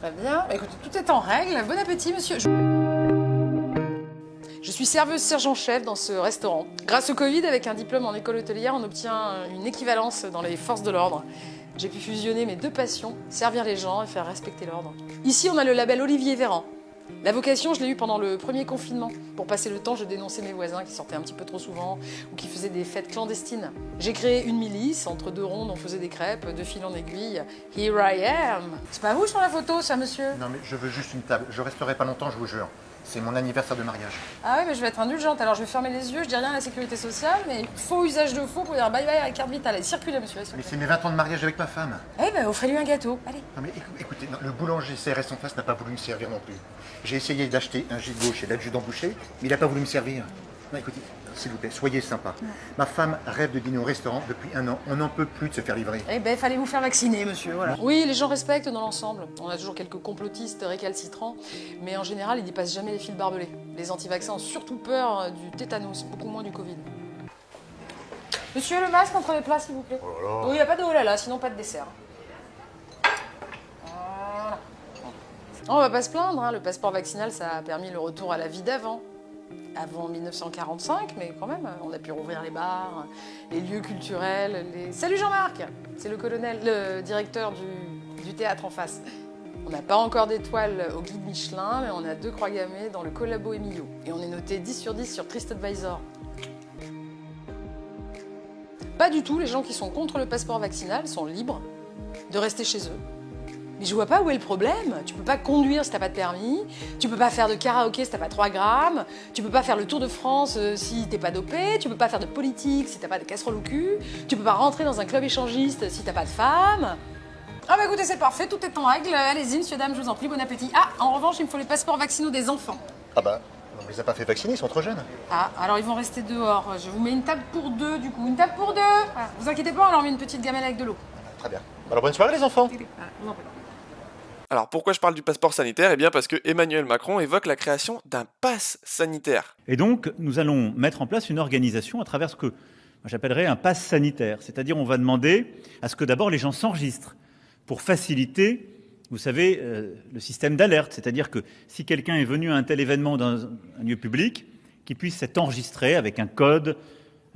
Très bien. Écoutez, tout est en règle. Bon appétit, monsieur. Je suis serveuse sergent-chef dans ce restaurant. Grâce au Covid, avec un diplôme en école hôtelière, on obtient une équivalence dans les forces de l'ordre. J'ai pu fusionner mes deux passions, servir les gens et faire respecter l'ordre. Ici, on a le label Olivier Véran. La vocation, je l'ai eue pendant le premier confinement. Pour passer le temps, je dénonçais mes voisins qui sortaient un petit peu trop souvent ou qui faisaient des fêtes clandestines. J'ai créé une milice, entre deux rondes, on faisait des crêpes, de fil en aiguille. Here I am. C'est pas vous sur la photo, ça, monsieur? Non mais je veux juste une table. Je resterai pas longtemps, je vous jure. C'est mon anniversaire de mariage. Ah oui, mais je vais être indulgente. Alors je vais fermer les yeux, je dis rien à la sécurité sociale, mais faux usage de faux pour dire bye bye à la carte vitale. Allez, circulez, monsieur. Mais c'est mes 20 ans de mariage avec ma femme. Eh ben, offrez-lui un gâteau. Allez. Non mais écoutez, non, le boulanger CRS en face n'a pas voulu me servir non plus. J'ai essayé d'acheter un gigot chez l'adjudant Boucher, mais il n'a pas voulu me servir. Non, écoutez, s'il vous plaît, soyez sympa. Ma femme rêve de dîner au restaurant depuis 1 an. On n'en peut plus de se faire livrer. Eh ben, fallait vous faire vacciner, monsieur, voilà. Oui, les gens respectent dans l'ensemble. On a toujours quelques complotistes récalcitrants, mais en général, ils dépassent jamais les fils barbelés. Les anti-vaccins ont surtout peur du tétanos, beaucoup moins du Covid. Monsieur, le masque entre les plats, s'il vous plaît. Oh là là. Oui, il n'y a pas de oh là là, sinon pas de dessert. Voilà. On va pas se plaindre, hein. Le passeport vaccinal, ça a permis le retour à la vie d'avant. Avant 1945, mais quand même, on a pu rouvrir les bars, les lieux culturels, les... Salut Jean-Marc! C'est le colonel, le directeur du théâtre en face. On n'a pas encore d'étoiles au guide Michelin, mais on a 2 croix gammées dans le Collabo Emilio. Et on est noté 10 sur 10 sur TripAdvisor. Pas du tout, les gens qui sont contre le passeport vaccinal sont libres de rester chez eux. Mais je vois pas où est le problème. Tu peux pas conduire si t'as pas de permis, tu peux pas faire de karaoké si t'as pas 3 grammes, tu peux pas faire le Tour de France si t'es pas dopé, tu peux pas faire de politique si t'as pas de casserole au cul, tu peux pas rentrer dans un club échangiste si t'as pas de femme. Ah bah écoutez, c'est parfait, tout est en règle. Allez-y, monsieur, dame, je vous en prie, bon appétit. Ah, en revanche, il me faut les passeports vaccinaux des enfants. Ah bah, on les a pas fait vacciner, ils sont trop jeunes. Ah, alors ils vont rester dehors. Je vous mets une table pour 2, du coup. Une table pour 2. Voilà. Vous inquiétez pas, on leur met une petite gamelle avec de l'eau. Très bien. Alors bonne soirée les enfants. Voilà, je vous en prie. Alors pourquoi je parle du passeport sanitaire? Eh bien parce que Emmanuel Macron évoque la création d'un pass sanitaire. Et donc, nous allons mettre en place une organisation à travers ce que j'appellerais un pass sanitaire. C'est-à-dire on va demander à ce que d'abord les gens s'enregistrent pour faciliter, vous savez, le système d'alerte. C'est-à-dire que si quelqu'un est venu à un tel événement dans un lieu public, qu'il puisse s'être enregistré avec un code,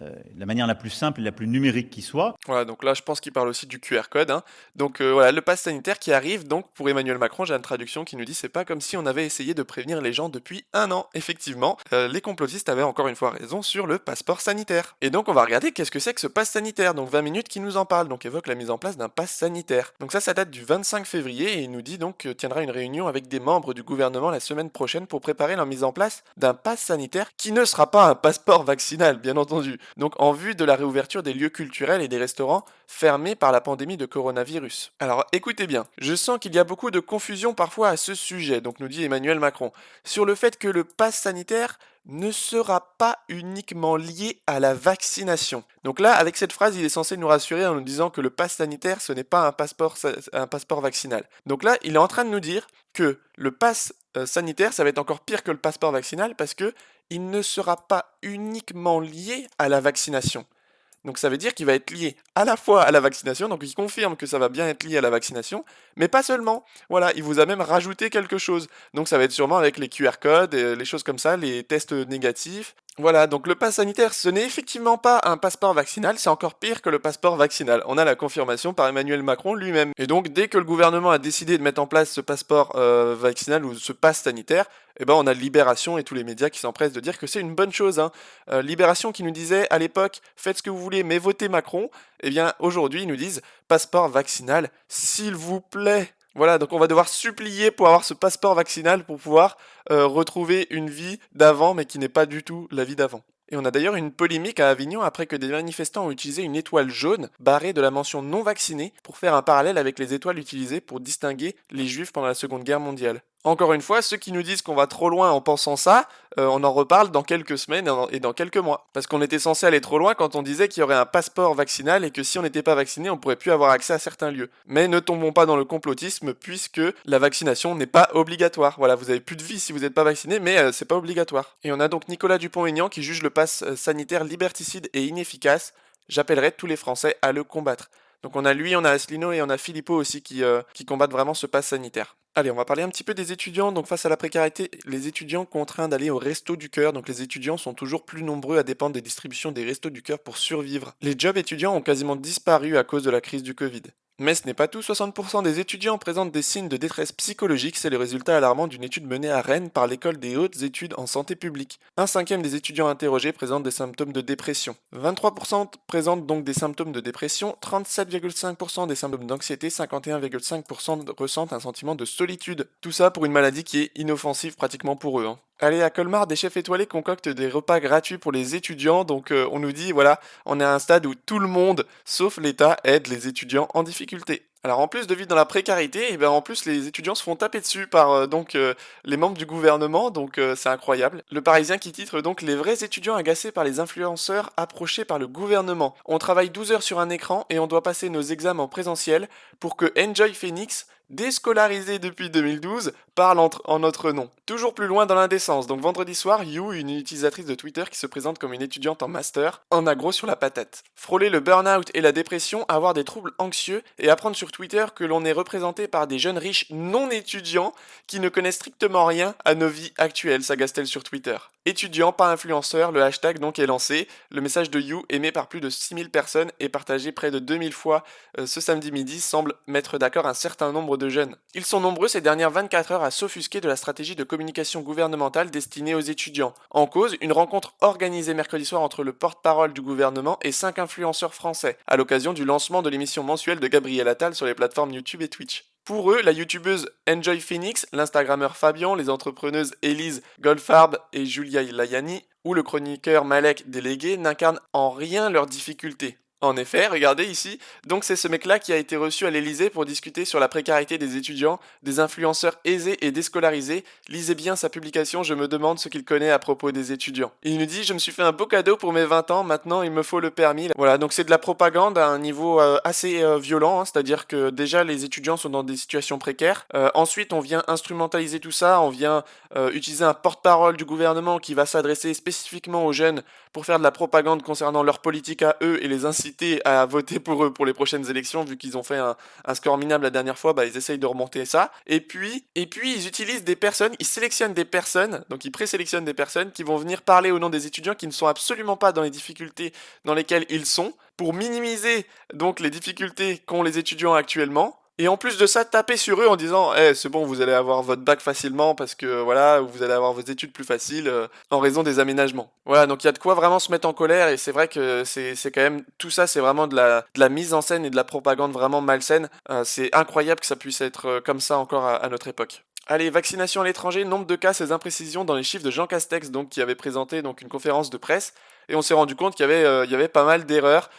de la manière la plus simple et la plus numérique qui soit. Voilà, donc là je pense qu'il parle aussi du QR code, hein. Donc voilà, le pass sanitaire qui arrive, donc pour Emmanuel Macron, j'ai une traduction qui nous dit c'est pas comme si on avait essayé de prévenir les gens depuis 1 an. Effectivement, les complotistes avaient encore une fois raison sur le passeport sanitaire. Et donc on va regarder qu'est-ce que c'est que ce pass sanitaire, donc 20 minutes qui nous en parle, donc évoque la mise en place d'un pass sanitaire. Donc ça date du 25 février et il nous dit donc que tiendra une réunion avec des membres du gouvernement la semaine prochaine pour préparer la mise en place d'un pass sanitaire qui ne sera pas un passeport vaccinal, bien entendu. Donc en vue de la réouverture des lieux culturels et des restaurants fermés par la pandémie de coronavirus. Alors écoutez bien, je sens qu'il y a beaucoup de confusion parfois à ce sujet, donc nous dit Emmanuel Macron, sur le fait que le pass sanitaire ne sera pas uniquement lié à la vaccination. Donc là, avec cette phrase, il est censé nous rassurer en nous disant que le pass sanitaire, ce n'est pas un passeport vaccinal. Donc là, il est en train de nous dire que le pass sanitaire, ça va être encore pire que le passeport vaccinal parce que il ne sera pas uniquement lié à la vaccination. Donc ça veut dire qu'il va être lié à la fois à la vaccination, donc il confirme que ça va bien être lié à la vaccination, mais pas seulement. Voilà, il vous a même rajouté quelque chose. Donc ça va être sûrement avec les QR codes, les choses comme ça, les tests négatifs. Voilà, donc le pass sanitaire, ce n'est effectivement pas un passeport vaccinal, c'est encore pire que le passeport vaccinal. On a la confirmation par Emmanuel Macron lui-même. Et donc dès que le gouvernement a décidé de mettre en place ce passeport vaccinal ou ce pass sanitaire, eh ben on a Libération et tous les médias qui s'empressent de dire que c'est une bonne chose, hein. Libération qui nous disait à l'époque « Faites ce que vous voulez, mais votez Macron », eh bien aujourd'hui ils nous disent « Passeport vaccinal, s'il vous plaît ». Voilà, donc on va devoir supplier pour avoir ce passeport vaccinal pour pouvoir retrouver une vie d'avant, mais qui n'est pas du tout la vie d'avant. Et on a d'ailleurs une polémique à Avignon après que des manifestants ont utilisé une étoile jaune barrée de la mention non vaccinée pour faire un parallèle avec les étoiles utilisées pour distinguer les juifs pendant la Seconde Guerre mondiale. Encore une fois, ceux qui nous disent qu'on va trop loin en pensant ça, on en reparle dans quelques semaines et dans quelques mois. Parce qu'on était censé aller trop loin quand on disait qu'il y aurait un passeport vaccinal et que si on n'était pas vacciné, on pourrait plus avoir accès à certains lieux. Mais ne tombons pas dans le complotisme puisque la vaccination n'est pas obligatoire. Voilà, vous avez plus de vie si vous n'êtes pas vacciné, mais c'est pas obligatoire. Et on a donc Nicolas Dupont-Aignan qui juge le pass sanitaire liberticide et inefficace. J'appellerai tous les Français à le combattre. Donc on a lui, on a Asselineau et on a Philippot aussi qui combattent vraiment ce pass sanitaire. Allez, on va parler un petit peu des étudiants. Donc face à la précarité, les étudiants contraints d'aller au resto du cœur. Donc les étudiants sont toujours plus nombreux à dépendre des distributions des restos du cœur pour survivre. Les jobs étudiants ont quasiment disparu à cause de la crise du Covid. Mais ce n'est pas tout, 60% des étudiants présentent des signes de détresse psychologique, c'est le résultat alarmant d'une étude menée à Rennes par l'école des hautes études en santé publique. 1/5 des étudiants interrogés présentent des symptômes de dépression. 23% présentent donc des symptômes de dépression, 37,5% des symptômes d'anxiété, 51,5% ressentent un sentiment de solitude. Tout ça pour une maladie qui est inoffensive pratiquement pour eux, hein. Allez, à Colmar, des chefs étoilés concoctent des repas gratuits pour les étudiants. Donc on nous dit, voilà, on est à un stade où tout le monde, sauf l'État, aide les étudiants en difficulté. Alors en plus de vivre dans la précarité, et ben en plus les étudiants se font taper dessus par les membres du gouvernement, donc c'est incroyable. Le Parisien qui titre donc les vrais étudiants agacés par les influenceurs approchés par le gouvernement. On travaille 12 heures sur un écran et on doit passer nos examens en présentiel pour que Enjoy Phoenix, déscolarisé depuis 2012, parle en notre nom. Toujours plus loin dans l'indécence, donc vendredi soir, You, une utilisatrice de Twitter qui se présente comme une étudiante en master, en a gros sur la patate. Frôler le burn-out et la dépression, avoir des troubles anxieux et apprendre sur Twitter que l'on est représenté par des jeunes riches non étudiants qui ne connaissent strictement rien à nos vies actuelles, s'agace-t-elle sur Twitter. Étudiant, pas influenceur, le hashtag donc est lancé. Le message de You, aimé par plus de 6000 personnes et partagé près de 2000 fois ce samedi midi, semble mettre d'accord un certain nombre de jeunes. Ils sont nombreux ces dernières 24 heures à s'offusquer de la stratégie de communication gouvernementale destinée aux étudiants. En cause, une rencontre organisée mercredi soir entre le porte-parole du gouvernement et 5 influenceurs français, à l'occasion du lancement de l'émission mensuelle de Gabriel Attal sur les plateformes YouTube et Twitch. Pour eux, la youtubeuse Enjoy Phoenix, l'instagrammeur Fabien, les entrepreneuses Élise Goldfarb et Julia Layani, ou le chroniqueur Malek Délégué n'incarnent en rien leurs difficultés. En effet, regardez ici, donc c'est ce mec-là qui a été reçu à l'Élysée pour discuter sur la précarité des étudiants, des influenceurs aisés et déscolarisés. Lisez bien sa publication, je me demande ce qu'il connaît à propos des étudiants. Il nous dit, je me suis fait un beau cadeau pour mes 20 ans, maintenant il me faut le permis. Voilà, donc c'est de la propagande à un niveau assez violent, hein, c'est-à-dire que déjà les étudiants sont dans des situations précaires. Ensuite, on vient instrumentaliser tout ça, on vient utiliser un porte-parole du gouvernement qui va s'adresser spécifiquement aux jeunes pour faire de la propagande concernant leur politique à eux et les inciter à voter pour eux pour les prochaines élections, vu qu'ils ont fait un score minable la dernière fois, bah, ils essayent de remonter ça. Et puis ils utilisent des personnes, ils sélectionnent des personnes, donc ils présélectionnent des personnes qui vont venir parler au nom des étudiants qui ne sont absolument pas dans les difficultés dans lesquelles ils sont, pour minimiser donc les difficultés qu'ont les étudiants actuellement. Et en plus de ça, taper sur eux en disant c'est bon, vous allez avoir votre bac facilement parce que voilà, vous allez avoir vos études plus faciles en raison des aménagements. Voilà, donc il y a de quoi vraiment se mettre en colère et c'est vrai que c'est quand même tout ça, c'est vraiment de la mise en scène et de la propagande vraiment malsaine. C'est incroyable que ça puisse être comme ça encore à notre époque. Allez, vaccination à l'étranger, nombre de cas, ces imprécisions dans les chiffres de Jean Castex, donc qui avait présenté donc une conférence de presse et on s'est rendu compte qu'il y avait pas mal d'erreurs.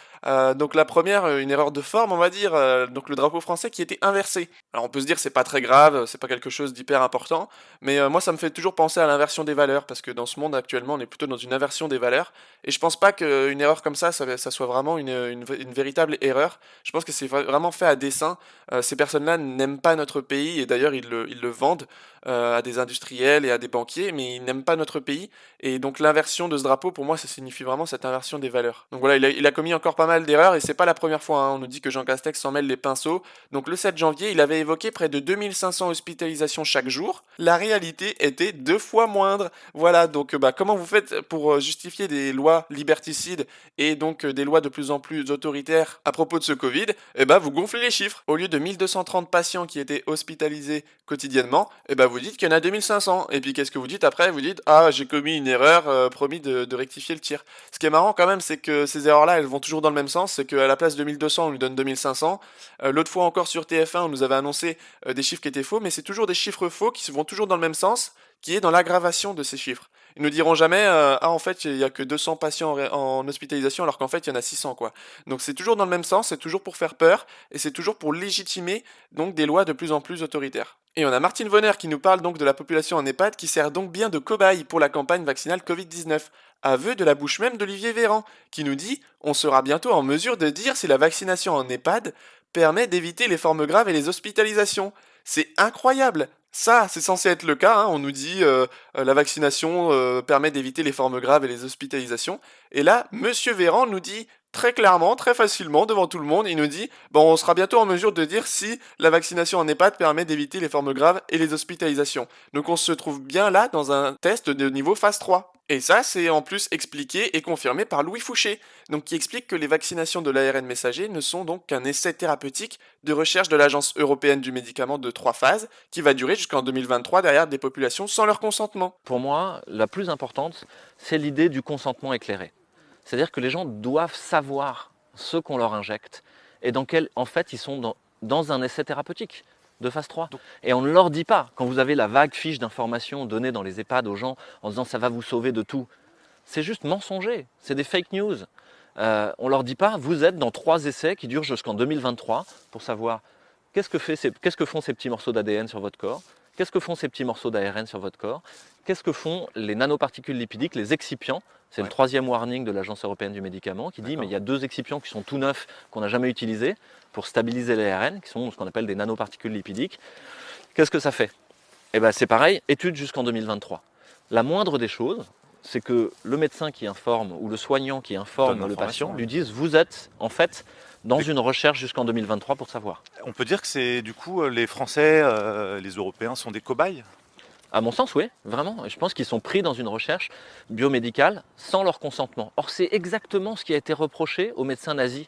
Donc la première, une erreur de forme, on va dire, donc le drapeau français qui était inversé. Alors on peut se dire c'est pas très grave, c'est pas quelque chose d'hyper important, mais moi ça me fait toujours penser à l'inversion des valeurs, parce que dans ce monde actuellement on est plutôt dans une inversion des valeurs, et je pense pas qu'une erreur comme ça soit vraiment une véritable erreur. Je pense que c'est vraiment fait à dessein. Ces personnes-là n'aiment pas notre pays, et d'ailleurs ils le vendent à des industriels et à des banquiers, mais ils n'aiment pas notre pays, et donc l'inversion de ce drapeau, pour moi, ça signifie vraiment cette inversion des valeurs. Donc voilà, il a commis encore pas mal d'erreurs, et c'est pas la première fois, hein. On nous dit que Jean Castex s'en mêle les pinceaux. Donc le 7 janvier, il avait évoqué près de 2500 hospitalisations chaque jour. La réalité était 2 fois moindre. Voilà, donc comment vous faites pour justifier des lois liberticides et donc des lois de plus en plus autoritaires à propos de ce Covid? Vous gonflez les chiffres. Au lieu de 1230 patients qui étaient hospitalisés quotidiennement, vous dites qu'il y en a 2500. Et puis qu'est-ce que vous dites après? Vous dites j'ai commis une erreur, promis de rectifier le tir. Ce qui est marrant quand même, c'est que ces erreurs-là, elles vont toujours dans le même sens. C'est qu'à la place de 1200, on lui donne 2500. L'autre fois encore sur TF1, on nous avait annoncé des chiffres qui étaient faux, mais c'est toujours des chiffres faux qui vont toujours dans le même sens, qui est dans l'aggravation de ces chiffres. Ils nous diront jamais en fait il y a que 200 patients en hospitalisation alors qu'en fait il y en a 600 quoi. Donc c'est toujours dans le même sens, c'est toujours pour faire peur et c'est toujours pour légitimer donc des lois de plus en plus autoritaires. Et on a Martine Vonner qui nous parle donc de la population en EHPAD qui sert donc bien de cobaye pour la campagne vaccinale Covid-19. Aveu de la bouche même d'Olivier Véran qui nous dit « On sera bientôt en mesure de dire si la vaccination en EHPAD permet d'éviter les formes graves et les hospitalisations. » C'est incroyable! Ça, c'est censé être le cas, hein. On nous dit la vaccination permet d'éviter les formes graves et les hospitalisations. Et là, Monsieur Véran nous dit très clairement, très facilement, devant tout le monde, il nous dit on sera bientôt en mesure de dire si la vaccination en EHPAD permet d'éviter les formes graves et les hospitalisations. Donc on se trouve bien là dans un test de niveau phase 3. Et ça, c'est en plus expliqué et confirmé par Louis Fouché, donc qui explique que les vaccinations de l'ARN messager ne sont donc qu'un essai thérapeutique de recherche de l'Agence européenne du médicament de 3 phases, qui va durer jusqu'en 2023 derrière des populations sans leur consentement. Pour moi, la plus importante, c'est l'idée du consentement éclairé. C'est-à-dire que les gens doivent savoir ce qu'on leur injecte et dans quel, en fait, ils sont dans un essai thérapeutique de phase 3. Et on ne leur dit pas, quand vous avez la vague fiche d'informations donnée dans les EHPAD aux gens en disant ça va vous sauver de tout, c'est juste mensonger, c'est des fake news. On ne leur dit pas, vous êtes dans 3 essais qui durent jusqu'en 2023 pour savoir qu'est-ce que font ces petits morceaux d'ADN sur votre corps, qu'est-ce que font ces petits morceaux d'ARN sur votre corps, qu'est-ce que font les nanoparticules lipidiques, les excipients. C'est le 3e warning de l'Agence européenne du médicament qui dit mais il y a 2 excipients qui sont tout neufs, qu'on n'a jamais utilisés pour stabiliser l'ARN, qui sont ce qu'on appelle des nanoparticules lipidiques. Qu'est-ce que ça fait? C'est pareil, étude jusqu'en 2023. La moindre des choses, c'est que le médecin qui informe ou le soignant qui informe le patient lui dise vous êtes en fait dans une recherche jusqu'en 2023 pour savoir. On peut dire que c'est du coup les Français, les Européens sont des cobayes? À mon sens, oui, vraiment. Je pense qu'ils sont pris dans une recherche biomédicale sans leur consentement. Or, c'est exactement ce qui a été reproché aux médecins nazis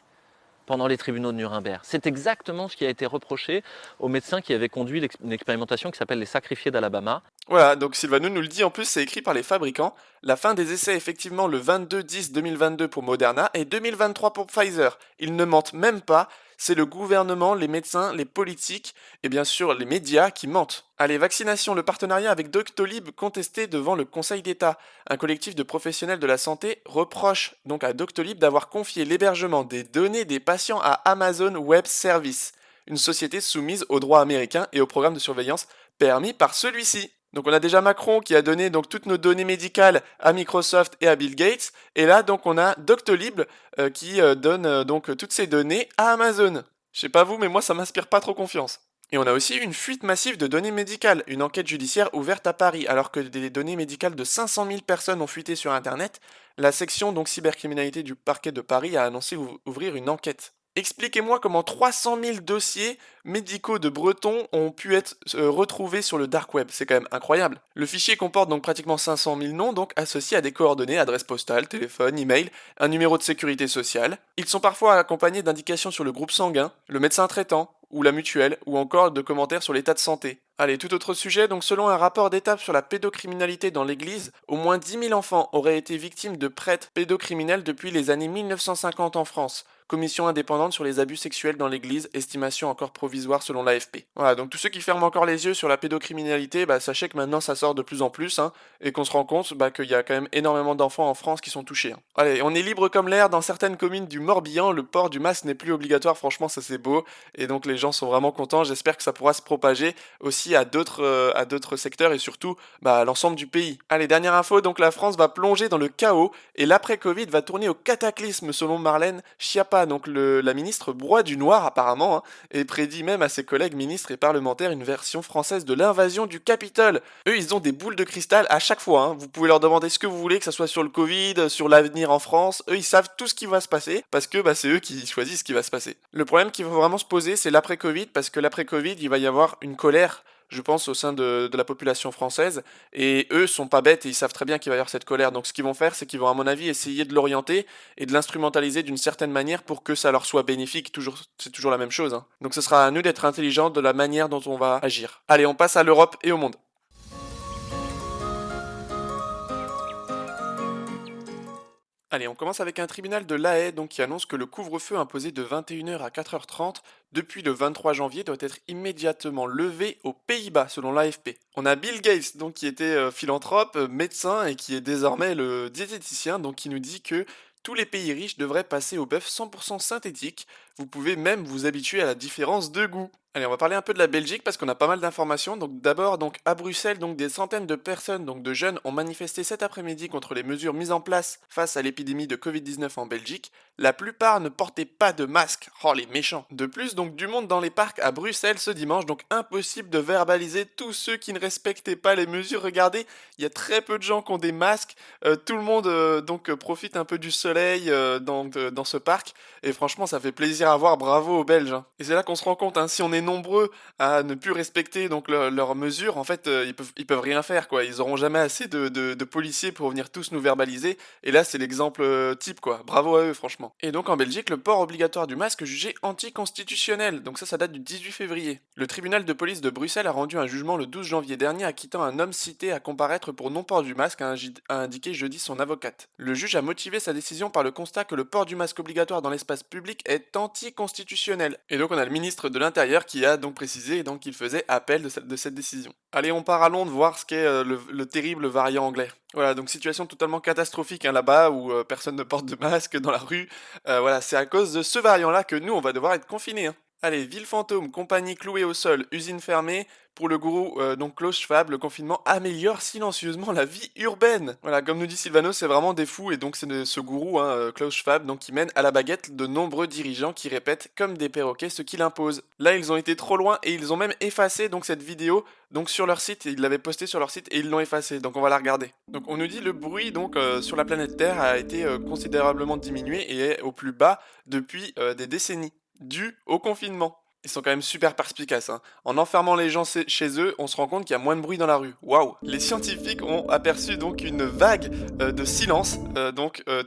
pendant les tribunaux de Nuremberg. C'est exactement ce qui a été reproché aux médecins qui avaient conduit une expérimentation qui s'appelle les sacrifiés d'Alabama. Voilà, donc Sylvano nous le dit, en plus c'est écrit par les fabricants. La fin des essais effectivement le 22-10-2022 pour Moderna et 2023 pour Pfizer. Ils ne mentent même pas, c'est le gouvernement, les médecins, les politiques et bien sûr les médias qui mentent. Allez, vaccination, le partenariat avec Doctolib contesté devant le Conseil d'État. Un collectif de professionnels de la santé reproche donc à Doctolib d'avoir confié l'hébergement des données des patients à Amazon Web Services, une société soumise aux droits américains et au programme de surveillance permis par celui-ci. Donc on a déjà Macron qui a donné donc toutes nos données médicales à Microsoft et à Bill Gates, et là donc on a Doctolib qui donne donc toutes ces données à Amazon. Je sais pas vous, mais moi ça m'inspire pas trop confiance. Et on a aussi une fuite massive de données médicales, une enquête judiciaire ouverte à Paris, alors que des données médicales de 500 000 personnes ont fuité sur Internet. La section donc cybercriminalité du parquet de Paris a annoncé ouvrir une enquête. Expliquez-moi comment 300 000 dossiers médicaux de Bretons ont pu être retrouvés sur le dark web. C'est quand même incroyable. Le fichier comporte donc pratiquement 500 000 noms, donc associés à des coordonnées, adresse postale, téléphone, email, un numéro de sécurité sociale. Ils sont parfois accompagnés d'indications sur le groupe sanguin, le médecin traitant, ou la mutuelle, ou encore de commentaires sur l'état de santé. Allez, tout autre sujet, donc selon un rapport d'étape sur la pédocriminalité dans l'église, au moins 10 000 enfants auraient été victimes de prêtres pédocriminels depuis les années 1950 en France. Commission indépendante sur les abus sexuels dans l'église, estimation encore provisoire selon l'AFP. Voilà, donc tous ceux qui ferment encore les yeux sur la pédocriminalité, sachez que maintenant ça sort de plus en plus, et qu'on se rend compte qu'il y a quand même énormément d'enfants en France qui sont touchés. Allez, on est libre comme l'air, dans certaines communes du Morbihan, le port du masque n'est plus obligatoire, franchement ça c'est beau, et donc les gens sont vraiment contents, j'espère que ça pourra se propager aussi à d'autres secteurs et surtout à l'ensemble du pays. Allez, dernière info, donc la France va plonger dans le chaos, et l'après-Covid va tourner au cataclysme selon Marlène Schiappa, donc la ministre Broye du Noir apparemment, et prédit même à ses collègues ministres et parlementaires une version française de l'invasion du Capitole. Eux, ils ont des boules de cristal à chaque fois, vous pouvez leur demander ce que vous voulez, que ce soit sur le Covid, sur l'avenir en France, eux ils savent tout ce qui va se passer, parce que c'est eux qui choisissent ce qui va se passer. Le problème qui va vraiment se poser, c'est l'après-Covid, parce que l'après-Covid, il va y avoir une colère, je pense, au sein de la population française, et eux sont pas bêtes et ils savent très bien qu'il va y avoir cette colère, donc ce qu'ils vont faire, c'est qu'ils vont à mon avis essayer de l'orienter et de l'instrumentaliser d'une certaine manière pour que ça leur soit bénéfique, c'est toujours la même chose. Donc ce sera à nous d'être intelligents de la manière dont on va agir. Allez, on passe à l'Europe et au monde. Allez, on commence avec un tribunal de La Haye qui annonce que le couvre-feu imposé de 21h à 4h30 depuis le 23 janvier doit être immédiatement levé aux Pays-Bas selon l'AFP. On a Bill Gates qui était philanthrope, médecin et qui est désormais le diététicien qui nous dit que tous les pays riches devraient passer au bœuf 100% synthétique. Vous pouvez même vous habituer à la différence de goût. Allez, on va parler un peu de la Belgique parce qu'on a pas mal d'informations. Donc d'abord, à Bruxelles, des centaines de personnes, de jeunes, ont manifesté cet après-midi contre les mesures mises en place face à l'épidémie de Covid-19 en Belgique. La plupart ne portaient pas de masque. Oh les méchants. De plus, du monde dans les parcs à Bruxelles ce dimanche, impossible de verbaliser tous ceux qui ne respectaient pas les mesures. Regardez, il y a très peu de gens qui ont des masques. Tout le monde profite un peu du soleil dans ce parc. Et franchement, ça fait plaisir à voir. Bravo aux Belges. Et c'est là qu'on se rend compte, si on est nombreux à ne plus respecter leurs mesures, en fait, ils peuvent rien faire, quoi. Ils auront jamais assez de policiers pour venir tous nous verbaliser. Et là, c'est l'exemple type, quoi. Bravo à eux, franchement. Et en Belgique, le port obligatoire du masque est jugé anticonstitutionnel. Donc ça date du 18 février. Le tribunal de police de Bruxelles a rendu un jugement le 12 janvier dernier acquittant un homme cité à comparaître pour non-port du masque, a indiqué jeudi son avocate. Le juge a motivé sa décision par le constat que le port du masque obligatoire dans l'espace public est anticonstitutionnel. Et donc on a le ministre de l'Intérieur qui a précisé qu'il faisait appel de cette décision. Allez, on part à Londres voir ce qu'est le terrible variant anglais. Voilà, donc situation totalement catastrophique là-bas où personne ne porte de masque dans la rue. Voilà, c'est à cause de ce variant-là que nous, on va devoir être confinés. Allez, ville fantôme, compagnie clouée au sol, usine fermée. Pour le gourou Klaus Schwab, le confinement améliore silencieusement la vie urbaine. Voilà, comme nous dit Sylvano, c'est vraiment des fous et donc c'est ce gourou, Klaus Schwab, qui mène à la baguette de nombreux dirigeants qui répètent comme des perroquets ce qu'il impose. Là, ils ont été trop loin et ils ont même effacé cette vidéo sur leur site. Ils l'avaient postée sur leur site et ils l'ont effacée. Donc on va la regarder. Donc on nous dit le bruit sur la planète Terre a été considérablement diminué et est au plus bas depuis des décennies, dû au confinement. Ils sont quand même super perspicaces, hein. En enfermant les gens chez eux, on se rend compte qu'il y a moins de bruit dans la rue. Waouh! Les scientifiques ont aperçu donc une vague de silence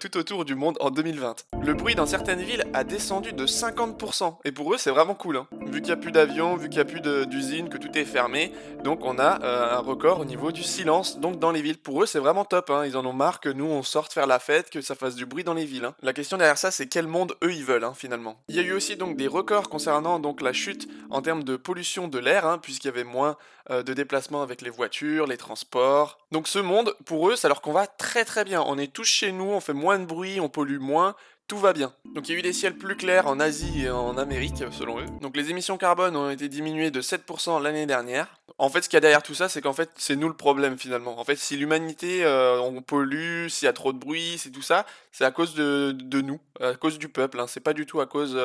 tout autour du monde en 2020. Le bruit dans certaines villes a descendu de 50%. Et pour eux, c'est vraiment cool, hein. Vu qu'il n'y a plus d'avions, vu qu'il n'y a plus d'usines, que tout est fermé, donc on a un record au niveau du silence donc dans les villes. Pour eux, c'est vraiment top, hein. Ils en ont marre que nous, on sorte faire la fête, que ça fasse du bruit dans les villes, hein. La question derrière ça, c'est quel monde eux, ils veulent, hein, finalement. Il y a eu aussi donc des records concernant donc la chute en termes de pollution de l'air, hein, puisqu'il y avait moins de déplacements avec les voitures, les transports. Donc ce monde, pour eux, ça leur conva très très bien. On est tous chez nous, on fait moins de bruit, on pollue moins, tout va bien. Donc il y a eu des ciels plus clairs en Asie et en Amérique, selon eux. Donc les émissions carbone ont été diminuées de 7% l'année dernière. En fait, ce qu'il y a derrière tout ça, c'est qu'en fait, c'est nous le problème finalement. En fait, si l'humanité, on pollue, s'il y a trop de bruit, c'est tout ça, c'est à cause de nous, à cause du peuple, hein. C'est pas du tout à cause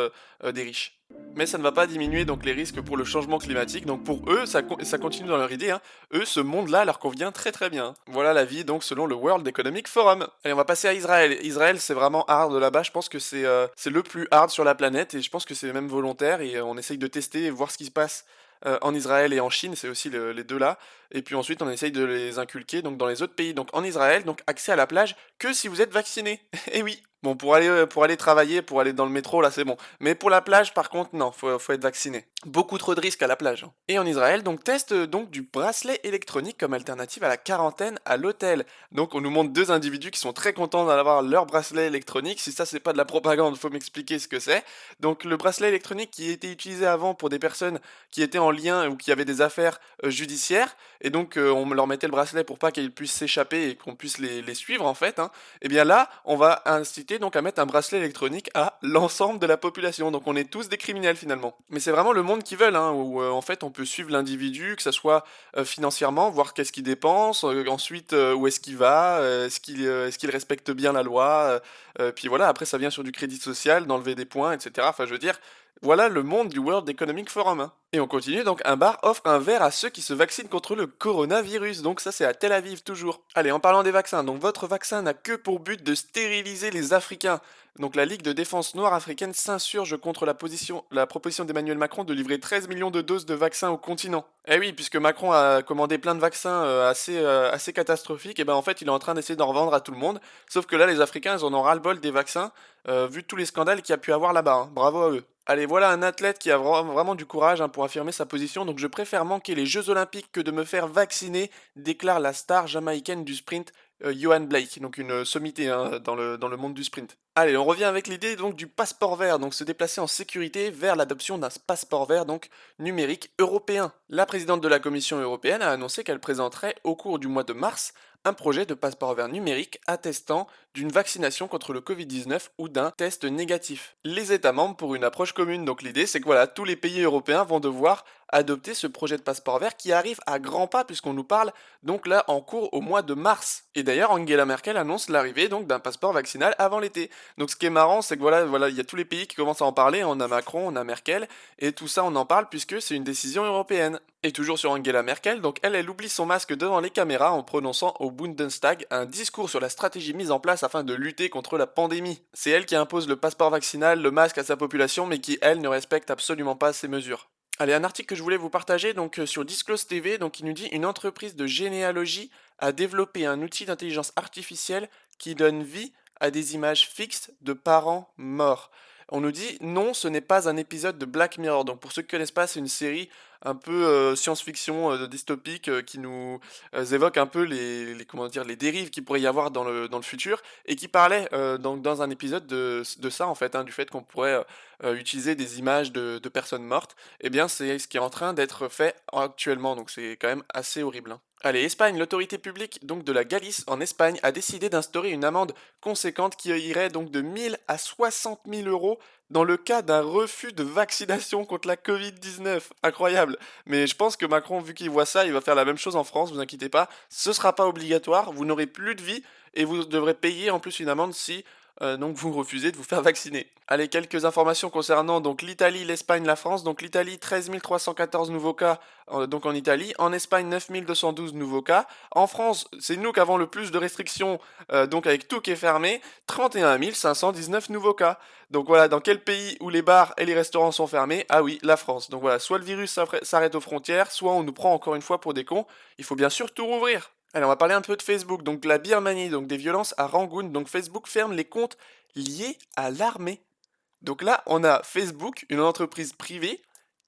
des riches. Mais ça ne va pas diminuer donc les risques pour le changement climatique. Donc pour eux, ça continue dans leur idée, hein. Eux, ce monde-là leur convient très très bien. Voilà la vie donc selon le World Economic Forum. Allez, on va passer à Israël. Israël, c'est vraiment hard là-bas. Je pense que c'est le plus hard sur la planète et je pense que c'est même volontaire et on essaye de tester et voir ce qui se passe en Israël et en Chine, c'est aussi les deux là. Et puis ensuite, on essaye de les inculquer donc dans les autres pays. Donc en Israël, donc accès à la plage que si vous êtes vacciné. Et oui. Bon, pour aller travailler, pour aller dans le métro, là, c'est bon. Mais pour la plage, par contre, non, faut être vacciné. Beaucoup trop de risques à la plage, hein. Et en Israël, donc, test donc du bracelet électronique comme alternative à la quarantaine à l'hôtel. Donc, on nous montre deux individus qui sont très contents d'avoir leur bracelet électronique. Si ça, c'est pas de la propagande, faut m'expliquer ce que c'est. Donc, le bracelet électronique qui était utilisé avant pour des personnes qui étaient en lien ou qui avaient des affaires judiciaires, et donc, on leur mettait le bracelet pour pas qu'ils puissent s'échapper et qu'on puisse les suivre, en fait, hein. Et bien là, on va inciter donc à mettre un bracelet électronique à l'ensemble de la population. Donc on est tous des criminels finalement. Mais c'est vraiment le monde qu'ils veulent, hein, où en fait on peut suivre l'individu, que ça soit financièrement, voir qu'est-ce qu'il dépense, ensuite où est-ce qu'il va, est-ce qu'il respecte bien la loi, puis voilà, après ça vient sur du crédit social, d'enlever des points, etc. Enfin je veux dire, voilà le monde du World Economic Forum, hein. Et on continue, donc un bar offre un verre à ceux qui se vaccinent contre le coronavirus. Donc ça c'est à Tel Aviv toujours. Allez, en parlant des vaccins, donc votre vaccin n'a que pour but de stériliser les Africains. Donc la Ligue de défense noire africaine s'insurge contre la proposition d'Emmanuel Macron de livrer 13 millions de doses de vaccins au continent. Eh oui, puisque Macron a commandé plein de vaccins assez catastrophiques, et ben en fait il est en train d'essayer d'en revendre à tout le monde. Sauf que là les Africains ils en ont ras-le-bol des vaccins, vu tous les scandales qu'il y a pu avoir là-bas, hein. Bravo à eux. Allez, voilà un athlète qui a vraiment du courage, hein, pour affirmer sa position. Donc je préfère manquer les Jeux Olympiques que de me faire vacciner, déclare la star jamaïcaine du sprint, Johan Blake, donc une sommité, hein, dans le monde du sprint. Allez, on revient avec l'idée donc du passeport vert, donc se déplacer en sécurité vers l'adoption d'un passeport vert donc numérique européen. La présidente de la Commission européenne a annoncé qu'elle présenterait au cours du mois de mars un projet de passeport vert numérique attestant d'une vaccination contre le Covid-19 ou d'un test négatif. Les États membres pour une approche commune. Donc l'idée c'est que voilà, tous les pays européens vont devoir adopter ce projet de passeport vert qui arrive à grands pas puisqu'on nous parle donc là en cours au mois de mars. Et d'ailleurs Angela Merkel annonce l'arrivée donc d'un passeport vaccinal avant l'été. Donc ce qui est marrant c'est que voilà, il y a tous les pays qui commencent à en parler, on a Macron, on a Merkel, et tout ça on en parle puisque c'est une décision européenne. Et toujours sur Angela Merkel, donc elle oublie son masque devant les caméras en prononçant au Bundestag un discours sur la stratégie mise en place afin de lutter contre la pandémie. C'est elle qui impose le passeport vaccinal, le masque à sa population, mais qui, elle, ne respecte absolument pas ces mesures. Allez, un article que je voulais vous partager donc sur Disclose TV, donc il nous dit une entreprise de généalogie a développé un outil d'intelligence artificielle qui donne vie à des images fixes de parents morts. On nous dit non, ce n'est pas un épisode de Black Mirror. Donc pour ceux qui ne connaissent pas, c'est une série un peu science-fiction dystopique qui nous évoque un peu comment dire, les dérives qu'il pourrait y avoir dans le futur et qui parlait dans un épisode de ça en fait, hein, du fait qu'on pourrait utiliser des images de personnes mortes. Eh bien c'est ce qui est en train d'être fait actuellement, donc c'est quand même assez horrible, hein. Allez, Espagne, l'autorité publique donc de la Galice en Espagne a décidé d'instaurer une amende conséquente qui irait donc de 1000 à 60 000 euros dans le cas d'un refus de vaccination contre la Covid-19. Incroyable. Mais je pense que Macron, vu qu'il voit ça, il va faire la même chose en France, vous inquiétez pas. Ce sera pas obligatoire, vous n'aurez plus de vie et vous devrez payer en plus une amende si donc vous refusez de vous faire vacciner. Allez, quelques informations concernant donc l'Italie, l'Espagne, la France. Donc l'Italie, 13 314 nouveaux cas donc en Italie. En Espagne, 9 212 nouveaux cas. En France, c'est nous qui avons le plus de restrictions, donc avec tout qui est fermé, 31 519 nouveaux cas. Donc voilà, dans quel pays où les bars et les restaurants sont fermés? Ah oui, la France. Donc voilà, soit le virus s'arrête aux frontières, soit on nous prend encore une fois pour des cons. Il faut bien sûr tout rouvrir. Allez, on va parler un peu de Facebook. Donc la Birmanie, donc des violences à Rangoon. Donc Facebook ferme les comptes liés à l'armée. Donc là, on a Facebook, une entreprise privée,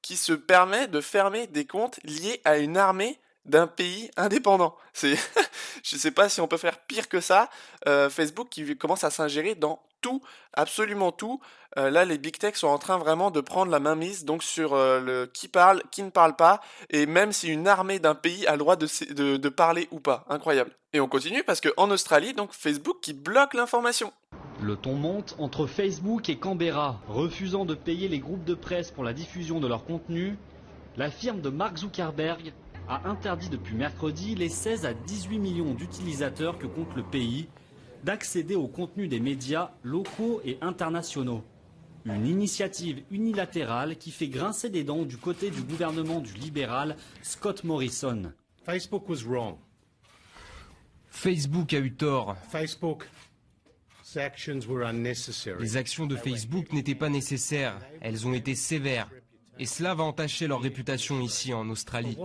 qui se permet de fermer des comptes liés à une armée d'un pays indépendant. C'est, je sais pas si on peut faire pire que ça. Facebook qui commence à s'ingérer dans tout, absolument tout. Là, les big tech sont en train vraiment de prendre la mainmise donc sur le qui parle, qui ne parle pas, et même si une armée d'un pays a le droit de parler ou pas. Incroyable. Et on continue parce qu'en Australie, donc Facebook qui bloque l'information. Le ton monte entre Facebook et Canberra. Refusant de payer les groupes de presse pour la diffusion de leur contenu, la firme de Mark Zuckerberg a interdit depuis mercredi les 16 à 18 millions d'utilisateurs que compte le pays d'accéder au contenu des médias locaux et internationaux. Une initiative unilatérale qui fait grincer des dents du côté du gouvernement du libéral Scott Morrison. Facebook was wrong. Facebook a eu tort. Les actions de Facebook n'étaient pas nécessaires, elles ont été sévères. Et cela va entacher leur réputation ici en Australie.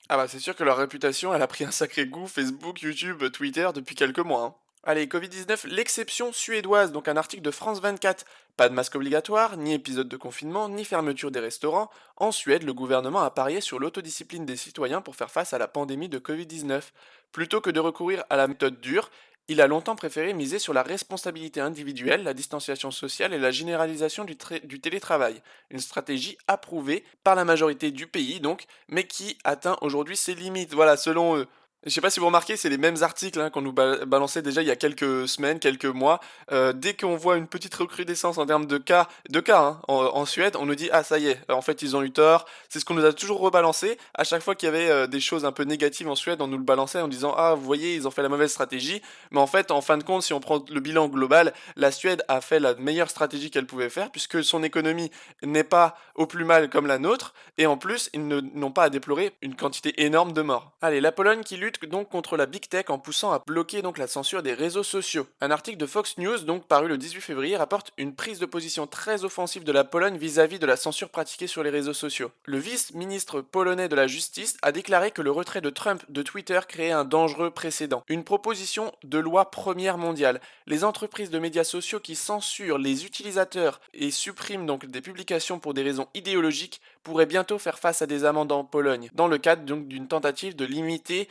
Ah bah c'est sûr que leur réputation, elle a pris un sacré goût, Facebook, YouTube, Twitter, depuis quelques mois. Hein. Allez, Covid-19, l'exception suédoise, donc un article de France 24. Pas de masque obligatoire, ni épisode de confinement, ni fermeture des restaurants. En Suède, le gouvernement a parié sur l'autodiscipline des citoyens pour faire face à la pandémie de Covid-19. Plutôt que de recourir à la méthode dure, il a longtemps préféré miser sur la responsabilité individuelle, la distanciation sociale et la généralisation du télétravail. Une stratégie approuvée par la majorité du pays, donc, mais qui atteint aujourd'hui ses limites, voilà, selon eux. Je sais pas si vous remarquez, c'est les mêmes articles hein, qu'on nous balançait déjà il y a quelques semaines, quelques mois. Dès qu'on voit une petite recrudescence en termes de cas hein, en Suède, on nous dit ah ça y est, en fait ils ont eu tort. C'est ce qu'on nous a toujours rebalancé. À chaque fois qu'il y avait des choses un peu négatives en Suède, on nous le balançait en disant ah vous voyez ils ont fait la mauvaise stratégie. Mais en fait, en fin de compte, si on prend le bilan global, la Suède a fait la meilleure stratégie qu'elle pouvait faire puisque son économie n'est pas au plus mal comme la nôtre et en plus ils n'ont pas à déplorer une quantité énorme de morts. Allez, la Pologne qui lutte donc contre la big tech en poussant à bloquer donc la censure des réseaux sociaux. Un article de Fox News donc paru le 18 février rapporte une prise de position très offensive de la Pologne vis-à-vis de la censure pratiquée sur les réseaux sociaux. Le vice-ministre polonais de la justice a déclaré que le retrait de Trump de Twitter créait un dangereux précédent. Une proposition de loi première mondiale. Les entreprises de médias sociaux qui censurent les utilisateurs et suppriment donc des publications pour des raisons idéologiques pourraient bientôt faire face à des amendes en Pologne, dans le cadre donc d'une tentative de limiter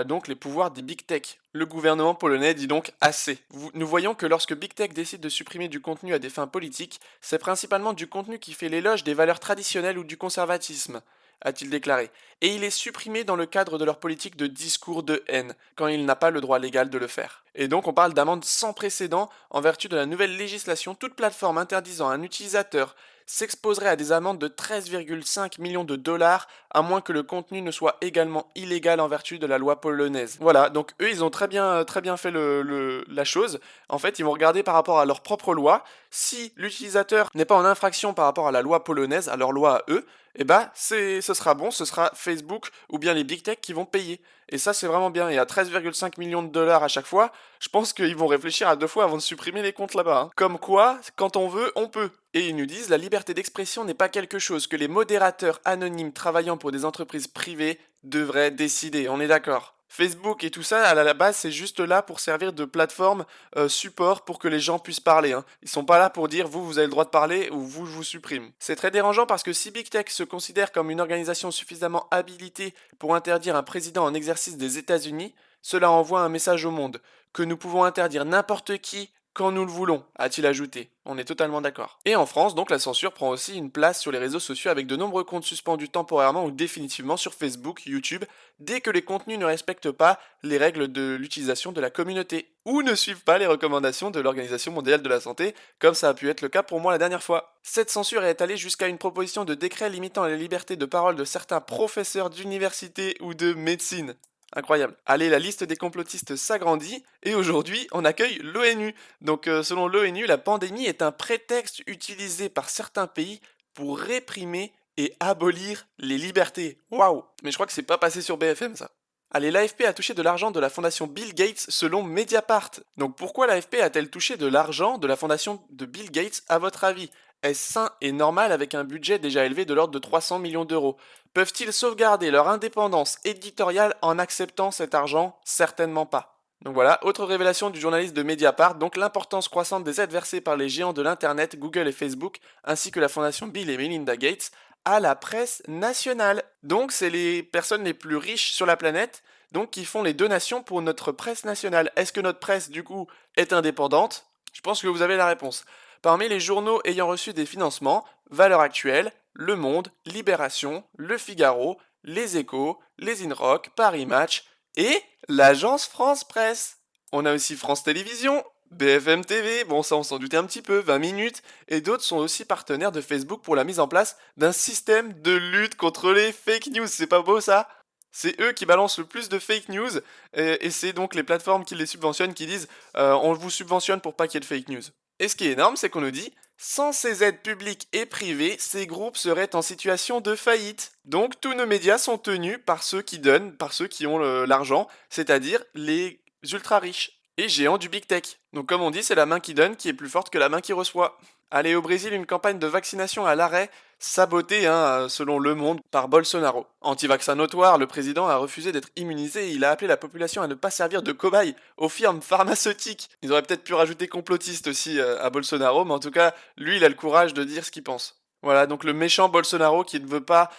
donc les pouvoirs des big tech. Le gouvernement polonais dit donc assez. Nous voyons que lorsque big tech décide de supprimer du contenu à des fins politiques, c'est principalement du contenu qui fait l'éloge des valeurs traditionnelles ou du conservatisme, a-t-il déclaré. Et il est supprimé dans le cadre de leur politique de discours de haine, quand il n'a pas le droit légal de le faire. Et donc on parle d'amende sans précédent en vertu de la nouvelle législation. Toute plateforme interdisant à un utilisateur s'exposerait à des amendes de 13,5 millions de dollars à moins que le contenu ne soit également illégal en vertu de la loi polonaise. Voilà, donc eux ils ont très bien fait la chose. En fait ils vont regarder par rapport à leur propre loi. Si l'utilisateur n'est pas en infraction par rapport à la loi polonaise, à leur loi à eux, eh ben ce sera bon, ce sera Facebook ou bien les big tech qui vont payer. Et ça c'est vraiment bien, et à 13,5 millions de dollars à chaque fois, je pense qu'ils vont réfléchir à deux fois avant de supprimer les comptes là-bas. Hein. Comme quoi, quand on veut, on peut. Et ils nous disent, la liberté d'expression n'est pas quelque chose que les modérateurs anonymes travaillant pour des entreprises privées devraient décider, on est d'accord. Facebook et tout ça, à la base, c'est juste là pour servir de plateforme support pour que les gens puissent parler. Hein. Ils sont pas là pour dire vous avez le droit de parler ou vous, je vous supprime. C'est très dérangeant parce que si Big Tech se considère comme une organisation suffisamment habilitée pour interdire un président en exercice des États-Unis, cela envoie un message au monde que nous pouvons interdire n'importe qui quand nous le voulons, a-t-il ajouté. On est totalement d'accord. Et en France, donc, la censure prend aussi une place sur les réseaux sociaux avec de nombreux comptes suspendus temporairement ou définitivement sur Facebook, YouTube, dès que les contenus ne respectent pas les règles de l'utilisation de la communauté ou ne suivent pas les recommandations de l'Organisation mondiale de la santé, comme ça a pu être le cas pour moi la dernière fois. Cette censure est allée jusqu'à une proposition de décret limitant la liberté de parole de certains professeurs d'université ou de médecine. Incroyable. Allez, la liste des complotistes s'agrandit et aujourd'hui, on accueille l'ONU. Donc, selon l'ONU, la pandémie est un prétexte utilisé par certains pays pour réprimer et abolir les libertés. Waouh! Mais je crois que c'est pas passé sur BFM ça. Allez, l'AFP a touché de l'argent de la fondation Bill Gates selon Mediapart. Donc pourquoi l'AFP a-t-elle touché de l'argent de la fondation de Bill Gates à votre avis? Est-ce sain et normal avec un budget déjà élevé de l'ordre de 300 millions d'euros? Peuvent-ils sauvegarder leur indépendance éditoriale en acceptant cet argent? Certainement pas. Donc voilà, autre révélation du journaliste de Mediapart, donc l'importance croissante des aides versées par les géants de l'Internet, Google et Facebook, ainsi que la fondation Bill et Melinda Gates, à la presse nationale. Donc c'est les personnes les plus riches sur la planète donc qui font les donations pour notre presse nationale. Est-ce que notre presse du coup est indépendante? Je pense que vous avez la réponse. Parmi les journaux ayant reçu des financements, Valeurs Actuelles, Le Monde, Libération, Le Figaro, Les Échos, Les Inrocks, Paris Match et l'agence France Presse. On a aussi France Télévisions, BFM TV, bon ça on s'en doutait un petit peu, 20 minutes, et d'autres sont aussi partenaires de Facebook pour la mise en place d'un système de lutte contre les fake news. C'est pas beau ça? C'est eux qui balancent le plus de fake news, et c'est donc les plateformes qui les subventionnent qui disent on vous subventionne pour pas qu'il y ait de fake news. Et ce qui est énorme, c'est qu'on nous dit sans ces aides publiques et privées, ces groupes seraient en situation de faillite. Donc tous nos médias sont tenus par ceux qui donnent, par ceux qui ont l'argent, c'est-à-dire les ultra riches et géants du big tech. Donc comme on dit, c'est la main qui donne qui est plus forte que la main qui reçoit. Allez, au Brésil, une campagne de vaccination à l'arrêt, sabotée, selon Le Monde, par Bolsonaro. Anti-vaccin notoire, le président a refusé d'être immunisé et il a appelé la population à ne pas servir de cobaye aux firmes pharmaceutiques. Ils auraient peut-être pu rajouter complotiste aussi à Bolsonaro, mais en tout cas, lui, il a le courage de dire ce qu'il pense. Voilà, donc le méchant Bolsonaro qui ne veut pas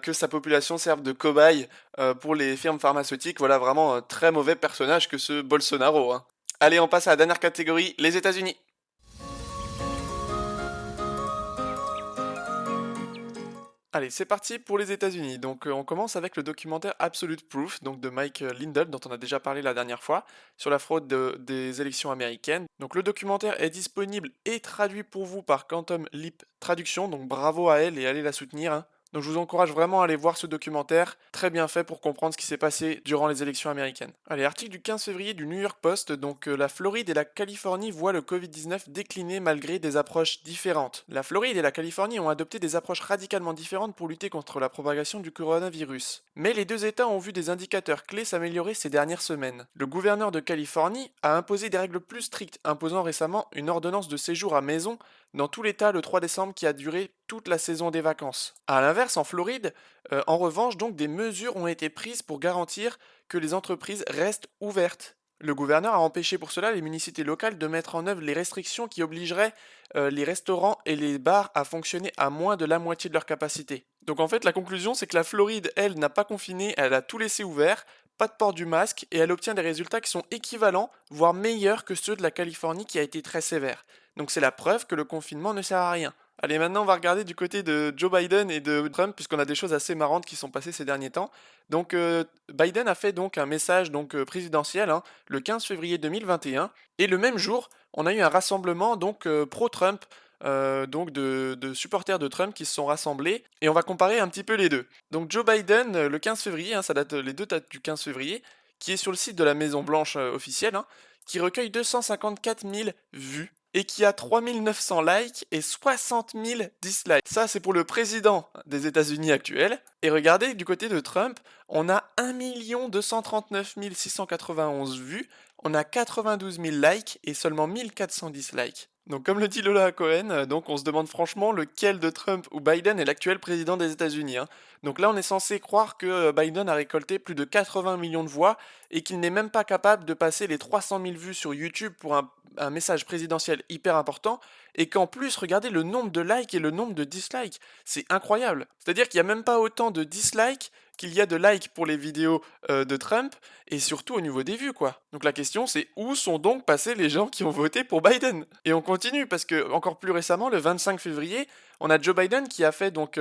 que sa population serve de cobaye pour les firmes pharmaceutiques. Voilà, vraiment un très mauvais personnage que ce Bolsonaro. Hein. Allez, on passe à la dernière catégorie, les États-Unis. Allez, c'est parti pour les États-Unis. Donc, on commence avec le documentaire Absolute Proof, donc de Mike Lindell, dont on a déjà parlé la dernière fois, sur la fraude des élections américaines. Donc, le documentaire est disponible et traduit pour vous par Quantum Leap Traduction, donc bravo à elle et allez la soutenir. Hein. Donc, je vous encourage vraiment à aller voir ce documentaire, très bien fait pour comprendre ce qui s'est passé durant les élections américaines. Allez, article du 15 février du New York Post, donc la Floride et la Californie voient le Covid-19 décliner malgré des approches différentes. La Floride et la Californie ont adopté des approches radicalement différentes pour lutter contre la propagation du coronavirus. Mais les deux États ont vu des indicateurs clés s'améliorer ces dernières semaines. Le gouverneur de Californie a imposé des règles plus strictes, imposant récemment une ordonnance de séjour à maison dans tout l'État le 3 décembre qui a duré toute la saison des vacances. A l'inverse, en Floride, en revanche, donc des mesures ont été prises pour garantir que les entreprises restent ouvertes. Le gouverneur a empêché pour cela les municipalités locales de mettre en œuvre les restrictions qui obligeraient les restaurants et les bars à fonctionner à moins de la moitié de leur capacité. Donc en fait, la conclusion, c'est que la Floride, elle, n'a pas confiné, elle a tout laissé ouvert, pas de port du masque, et elle obtient des résultats qui sont équivalents, voire meilleurs que ceux de la Californie qui a été très sévère. Donc c'est la preuve que le confinement ne sert à rien. Allez, maintenant on va regarder du côté de Joe Biden et de Trump, puisqu'on a des choses assez marrantes qui sont passées ces derniers temps. Donc Biden a fait donc un message présidentiel le 15 février 2021, et le même jour, on a eu un rassemblement pro-Trump, de supporters de Trump qui se sont rassemblés, et on va comparer un petit peu les deux. Donc Joe Biden, le 15 février, les deux dates du 15 février, qui est sur le site de la Maison Blanche officielle, qui recueille 254 000 vues, et qui a 3900 likes et 60 000 dislikes. Ça, c'est pour le président des États-Unis actuel. Et regardez, du côté de Trump, on a 1 239 691 vues, on a 92 000 likes et seulement 1400 dislikes. Donc comme le dit Lola Cohen, donc on se demande franchement lequel de Trump ou Biden est l'actuel président des États-Unis. Donc là on est censé croire que Biden a récolté plus de 80 millions de voix et qu'il n'est même pas capable de passer les 300 000 vues sur YouTube pour un message présidentiel hyper important, et qu'en plus, regardez le nombre de likes et le nombre de dislikes, c'est incroyable. C'est-à-dire qu'il n'y a même pas autant de dislikes qu'il y a de likes pour les vidéos de Trump, et surtout au niveau des vues, quoi. Donc la question c'est, où sont donc passés les gens qui ont voté pour Biden? Et on continue, parce que encore plus récemment, le 25 février, On a Joe Biden qui a fait donc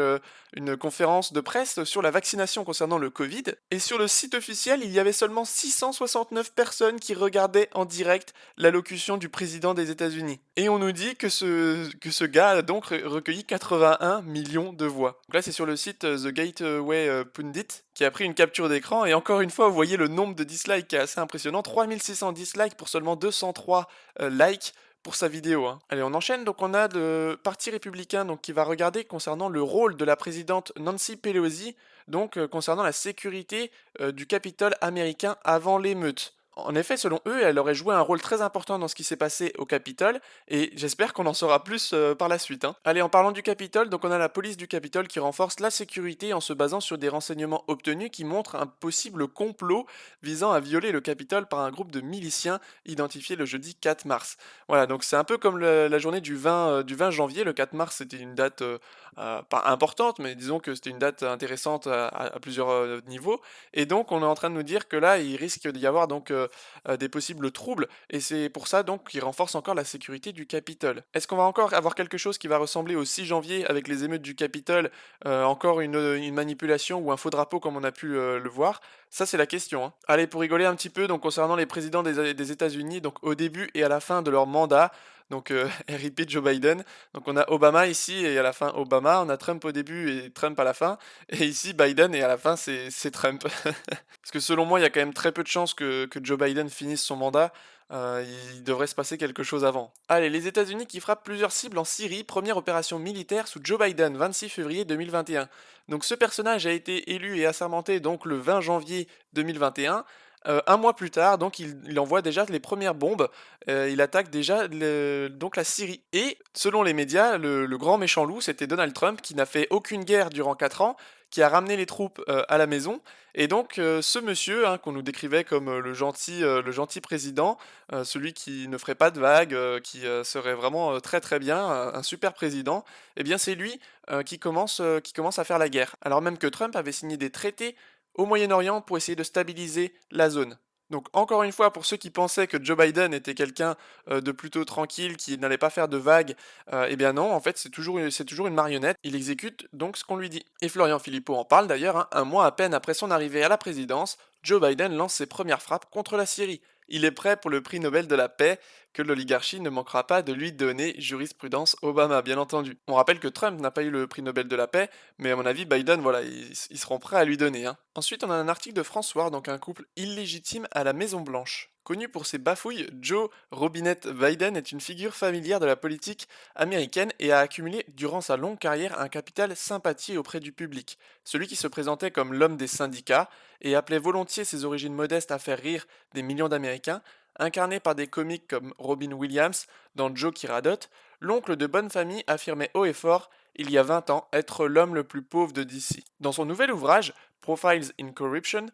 une conférence de presse sur la vaccination concernant le Covid. Et sur le site officiel, il y avait seulement 669 personnes qui regardaient en direct l'allocution du président des États-Unis. Et on nous dit que ce gars a donc recueilli 81 millions de voix. Donc là, c'est sur le site The Gateway Pundit qui a pris une capture d'écran. Et encore une fois, vous voyez le nombre de dislikes qui est assez impressionnant. 3600 dislikes pour seulement 203 likes pour sa vidéo. Hein. Allez, on enchaîne. Donc on a le Parti républicain donc, qui va regarder concernant le rôle de la présidente Nancy Pelosi, donc concernant la sécurité du Capitole américain avant l'émeute. En effet, selon eux, elle aurait joué un rôle très important dans ce qui s'est passé au Capitole, et j'espère qu'on en saura plus par la suite. Hein. Allez, en parlant du Capitole, donc on a la police du Capitole qui renforce la sécurité en se basant sur des renseignements obtenus qui montrent un possible complot visant à violer le Capitole par un groupe de miliciens identifié le jeudi 4 mars. Voilà, donc c'est un peu comme la journée du 20 janvier. Le 4 mars, c'était une date pas importante, mais disons que c'était une date intéressante à plusieurs niveaux. Et donc, on est en train de nous dire que là, il risque d'y avoir donc des possibles troubles, et c'est pour ça donc qu'il renforce encore la sécurité du Capitole. Est-ce qu'on va encore avoir quelque chose qui va ressembler au 6 janvier avec les émeutes du Capitole, encore une manipulation ou un faux drapeau comme on a pu le voir? Ça, c'est la question. Hein. Allez, pour rigoler un petit peu, donc concernant les présidents des États-Unis, donc au début et à la fin de leur mandat, donc RIP Joe Biden. Donc on a Obama ici et à la fin Obama. On a Trump au début et Trump à la fin. Et ici Biden et à la fin c'est Trump. Parce que selon moi il y a quand même très peu de chances que Joe Biden finisse son mandat. Il devrait se passer quelque chose avant. Allez, les États-Unis qui frappent plusieurs cibles en Syrie, première opération militaire sous Joe Biden, 26 février 2021. Donc ce personnage a été élu et assermenté donc le 20 janvier 2021. Un mois plus tard, donc il envoie déjà les premières bombes. Il attaque déjà donc la Syrie. Et selon les médias, le grand méchant loup, c'était Donald Trump qui n'a fait aucune guerre durant 4 ans, qui a ramené les troupes à la maison. Et donc ce monsieur, hein, qu'on nous décrivait comme le gentil président, celui qui ne ferait pas de vagues, qui serait vraiment très très bien, un super président, eh bien c'est lui qui commence à faire la guerre. Alors même que Trump avait signé des traités au Moyen-Orient pour essayer de stabiliser la zone. Donc encore une fois, pour ceux qui pensaient que Joe Biden était quelqu'un de plutôt tranquille, qui n'allait pas faire de vagues, eh bien non, en fait c'est toujours une marionnette, il exécute donc ce qu'on lui dit. Et Florian Philippot en parle d'ailleurs, hein, un mois à peine après son arrivée à la présidence, Joe Biden lance ses premières frappes contre la Syrie. Il est prêt pour le prix Nobel de la paix que l'oligarchie ne manquera pas de lui donner, jurisprudence Obama, bien entendu. On rappelle que Trump n'a pas eu le prix Nobel de la paix, mais à mon avis, Biden, voilà, ils seront prêts à lui donner. Hein. Ensuite, on a un article de François, donc un couple illégitime à la Maison-Blanche. Connu pour ses bafouilles, Joe Robinette Biden est une figure familière de la politique américaine et a accumulé durant sa longue carrière un capital sympathie auprès du public. Celui qui se présentait comme l'homme des syndicats et appelait volontiers ses origines modestes à faire rire des millions d'Américains, incarné par des comiques comme Robin Williams dans Joe qui radote, l'oncle de bonne famille affirmait haut et fort, il y a 20 ans, être l'homme le plus pauvre de DC. Dans son nouvel ouvrage, Profiles in Corruption,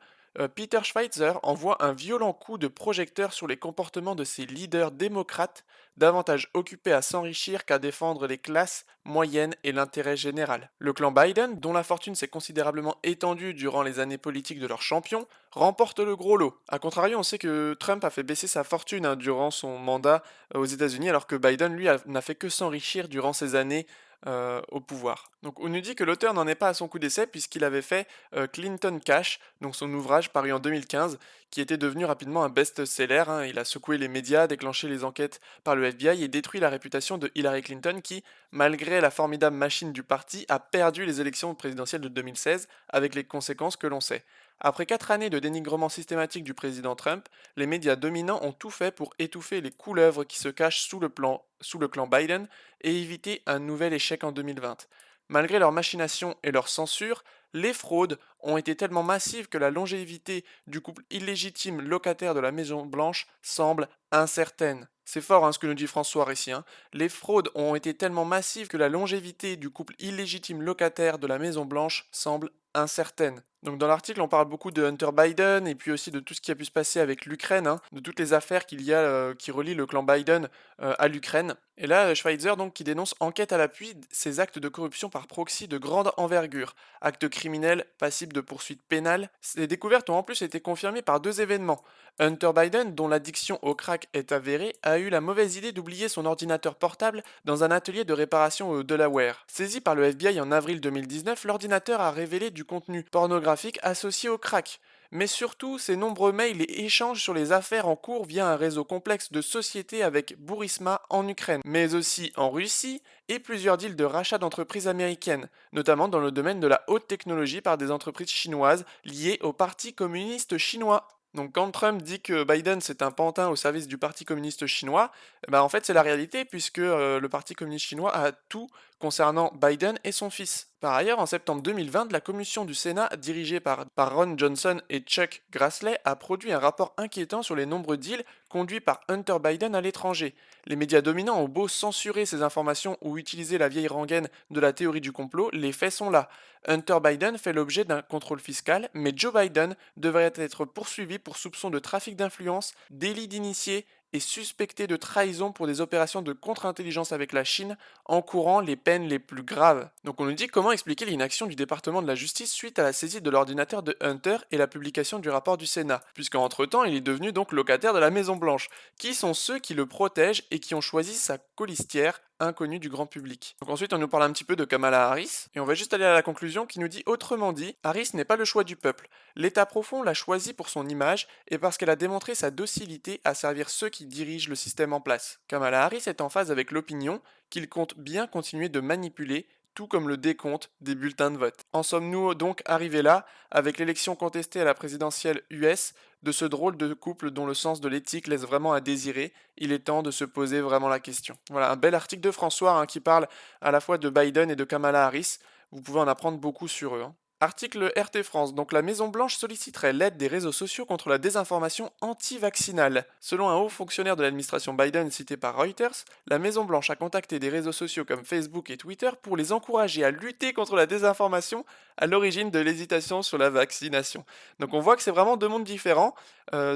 Peter Schweitzer envoie un violent coup de projecteur sur les comportements de ses leaders démocrates, davantage occupés à s'enrichir qu'à défendre les classes moyennes et l'intérêt général. Le clan Biden, dont la fortune s'est considérablement étendue durant les années politiques de leur champion, remporte le gros lot. A contrario, on sait que Trump a fait baisser sa fortune durant son mandat aux États-Unis, alors que Biden, lui, n'a fait que s'enrichir durant ses années au pouvoir. Donc on nous dit que l'auteur n'en est pas à son coup d'essai puisqu'il avait fait Clinton Cash, donc son ouvrage paru en 2015, qui était devenu rapidement un best-seller. Hein. Il a secoué les médias, déclenché les enquêtes par le FBI et détruit la réputation de Hillary Clinton qui, malgré la formidable machine du parti, a perdu les élections présidentielles de 2016 avec les conséquences que l'on sait. Après 4 années de dénigrement systématique du président Trump, les médias dominants ont tout fait pour étouffer les couleuvres qui se cachent sous le clan Biden et éviter un nouvel échec en 2020. Malgré leurs machinations et leur censure, les fraudes ont été tellement massives que la longévité du couple illégitime locataire de la Maison-Blanche semble incertaine. C'est fort hein, ce que nous dit François ici. Hein. Les fraudes ont été tellement massives que la longévité du couple illégitime locataire de la Maison-Blanche semble incertaine. Donc dans l'article, on parle beaucoup de Hunter Biden et puis aussi de tout ce qui a pu se passer avec l'Ukraine, hein, de toutes les affaires qu'il y a qui relient le clan Biden à l'Ukraine. Et là, Schweitzer donc qui dénonce enquête à l'appui ces actes de corruption par proxy de grande envergure, actes criminels passibles de poursuites pénales. Ces découvertes ont en plus été confirmées par deux événements. Hunter Biden, dont l'addiction au crack est avérée, a eu la mauvaise idée d'oublier son ordinateur portable dans un atelier de réparation au Delaware. Saisi par le FBI en avril 2019, l'ordinateur a révélé du contenu pornographique associé au crack. Mais surtout, ses nombreux mails et échanges sur les affaires en cours via un réseau complexe de sociétés avec Burisma en Ukraine, mais aussi en Russie, et plusieurs deals de rachat d'entreprises américaines, notamment dans le domaine de la haute technologie par des entreprises chinoises liées au Parti communiste chinois. Donc quand Trump dit que Biden c'est un pantin au service du Parti communiste chinois, en fait c'est la réalité puisque le Parti communiste chinois a tout concernant Biden et son fils. Par ailleurs, en septembre 2020, la commission du Sénat, dirigée par Ron Johnson et Chuck Grassley, a produit un rapport inquiétant sur les nombreux deals conduits par Hunter Biden à l'étranger. Les médias dominants ont beau censurer ces informations ou utiliser la vieille rengaine de la théorie du complot, les faits sont là. Hunter Biden fait l'objet d'un contrôle fiscal, mais Joe Biden devrait être poursuivi pour soupçon de trafic d'influence, délit d'initié et suspecté de trahison pour des opérations de contre-intelligence avec la Chine, encourant les peines les plus graves. Donc on nous dit comment expliquer l'inaction du département de la justice suite à la saisie de l'ordinateur de Hunter et la publication du rapport du Sénat, puisqu'entre-temps il est devenu donc locataire de la Maison Blanche. Qui sont ceux qui le protègent et qui ont choisi sa colistière inconnue du grand public? Donc ensuite on nous parle un petit peu de Kamala Harris, et on va juste aller à la conclusion qui nous dit autrement dit, Harris n'est pas le choix du peuple. L'État profond l'a choisi pour son image et parce qu'elle a démontré sa docilité à servir ceux qui dirigent le système en place. Kamala Harris est en phase avec l'opinion qu'il compte bien continuer de manipuler, tout comme le décompte des bulletins de vote. En sommes-nous donc arrivés là, avec l'élection contestée à la présidentielle US, de ce drôle de couple dont le sens de l'éthique laisse vraiment à désirer? Il est temps de se poser vraiment la question. Voilà, un bel article de François hein, qui parle à la fois de Biden et de Kamala Harris. Vous pouvez en apprendre beaucoup sur eux. Hein. Article RT France. Donc la Maison-Blanche solliciterait l'aide des réseaux sociaux contre la désinformation anti-vaccinale. Selon un haut fonctionnaire de l'administration Biden cité par Reuters, la Maison-Blanche a contacté des réseaux sociaux comme Facebook et Twitter pour les encourager à lutter contre la désinformation à l'origine de l'hésitation sur la vaccination. Donc on voit que c'est vraiment deux mondes différents.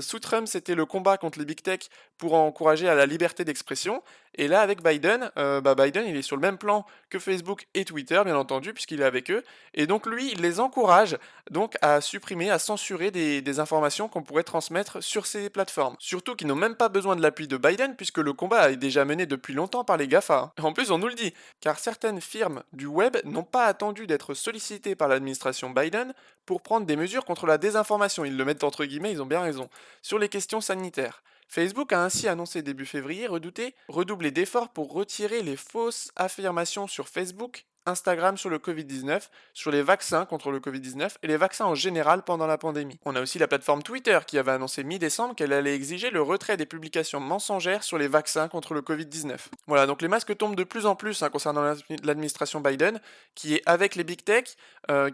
Sous Trump, c'était le combat contre les big tech pour encourager à la liberté d'expression. Et là, avec Biden, Biden, il est sur le même plan que Facebook et Twitter, bien entendu, puisqu'il est avec eux. Et donc lui, il les encourage donc à supprimer, à censurer des informations qu'on pourrait transmettre sur ces plateformes. Surtout qu'ils n'ont même pas besoin de l'appui de Biden, puisque le combat est déjà mené depuis longtemps par les GAFA. En plus, on nous le dit, car certaines firmes du web n'ont pas attendu d'être sollicitées par l'administration Biden pour prendre des mesures contre la désinformation. Ils le mettent entre guillemets, ils ont bien raison. Sur les questions sanitaires. Facebook a ainsi annoncé début février redoubler d'efforts pour retirer les fausses affirmations sur Facebook, Instagram sur le Covid-19, sur les vaccins contre le Covid-19 et les vaccins en général pendant la pandémie. On a aussi la plateforme Twitter qui avait annoncé mi-décembre qu'elle allait exiger le retrait des publications mensongères sur les vaccins contre le Covid-19. Voilà, donc les masques tombent de plus en plus hein, concernant l'administration Biden, qui est avec les big tech,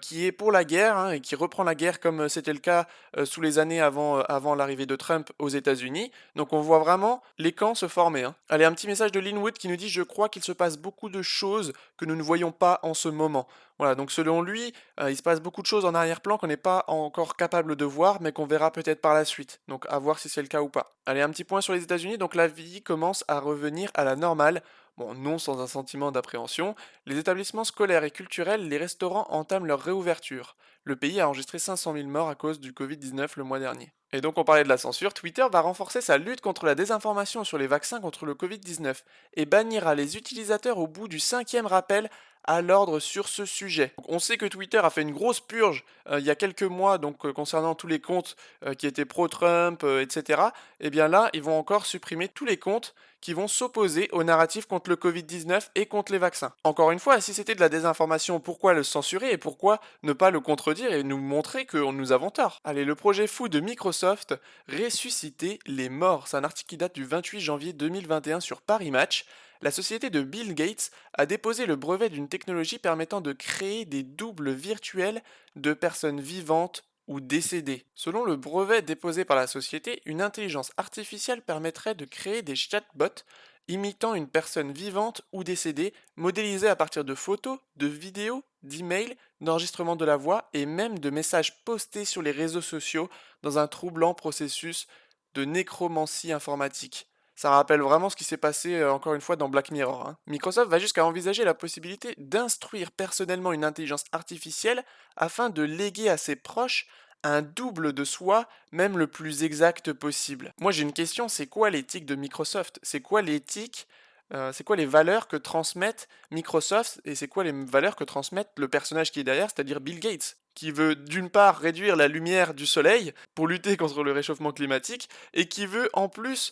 qui est pour la guerre hein, et qui reprend la guerre comme c'était le cas sous les années avant l'arrivée de Trump aux États-Unis. Donc on voit vraiment les camps se former. Hein. Allez, un petit message de Linwood qui nous dit « Je crois qu'il se passe beaucoup de choses que nous ne voyons pas en ce moment. » Voilà, donc selon lui, il se passe beaucoup de choses en arrière-plan qu'on n'est pas encore capable de voir, mais qu'on verra peut-être par la suite. Donc à voir si c'est le cas ou pas. Allez, un petit point sur les États-Unis. Donc la vie commence à revenir à la normale. Bon, non sans un sentiment d'appréhension. Les établissements scolaires et culturels, les restaurants entament leur réouverture. Le pays a enregistré 500 000 morts à cause du Covid-19 le mois dernier. Et donc on parlait de la censure, Twitter va renforcer sa lutte contre la désinformation sur les vaccins contre le Covid-19 et bannira les utilisateurs au bout du 5e rappel à l'ordre sur ce sujet. Donc, on sait que Twitter a fait une grosse purge il y a quelques mois concernant tous les comptes qui étaient pro-Trump, etc. Et bien là, ils vont encore supprimer tous les comptes qui vont s'opposer au narratif contre le Covid-19 et contre les vaccins. Encore une fois, si c'était de la désinformation, pourquoi le censurer et pourquoi ne pas le contredire et nous montrer que nous avons tort? Allez, le projet fou de Microsoft, ressusciter les morts. C'est un article qui date du 28 janvier 2021 sur Paris Match. La société de Bill Gates a déposé le brevet d'une technologie permettant de créer des doubles virtuels de personnes vivantes ou décédées. Selon le brevet déposé par la société, une intelligence artificielle permettrait de créer des chatbots imitant une personne vivante ou décédée, modélisée à partir de photos, de vidéos, d'emails, d'enregistrements de la voix et même de messages postés sur les réseaux sociaux dans un troublant processus de nécromancie informatique. Ça rappelle vraiment ce qui s'est passé encore une fois dans Black Mirror, hein. Microsoft va jusqu'à envisager la possibilité d'instruire personnellement une intelligence artificielle afin de léguer à ses proches un double de soi, même le plus exact possible. Moi j'ai une question, c'est quoi l'éthique de Microsoft? C'est quoi l'éthique c'est quoi les valeurs que transmettent Microsoft et c'est quoi les valeurs que transmettent le personnage qui est derrière, c'est-à-dire Bill Gates, qui veut d'une part réduire la lumière du soleil pour lutter contre le réchauffement climatique et qui veut en plus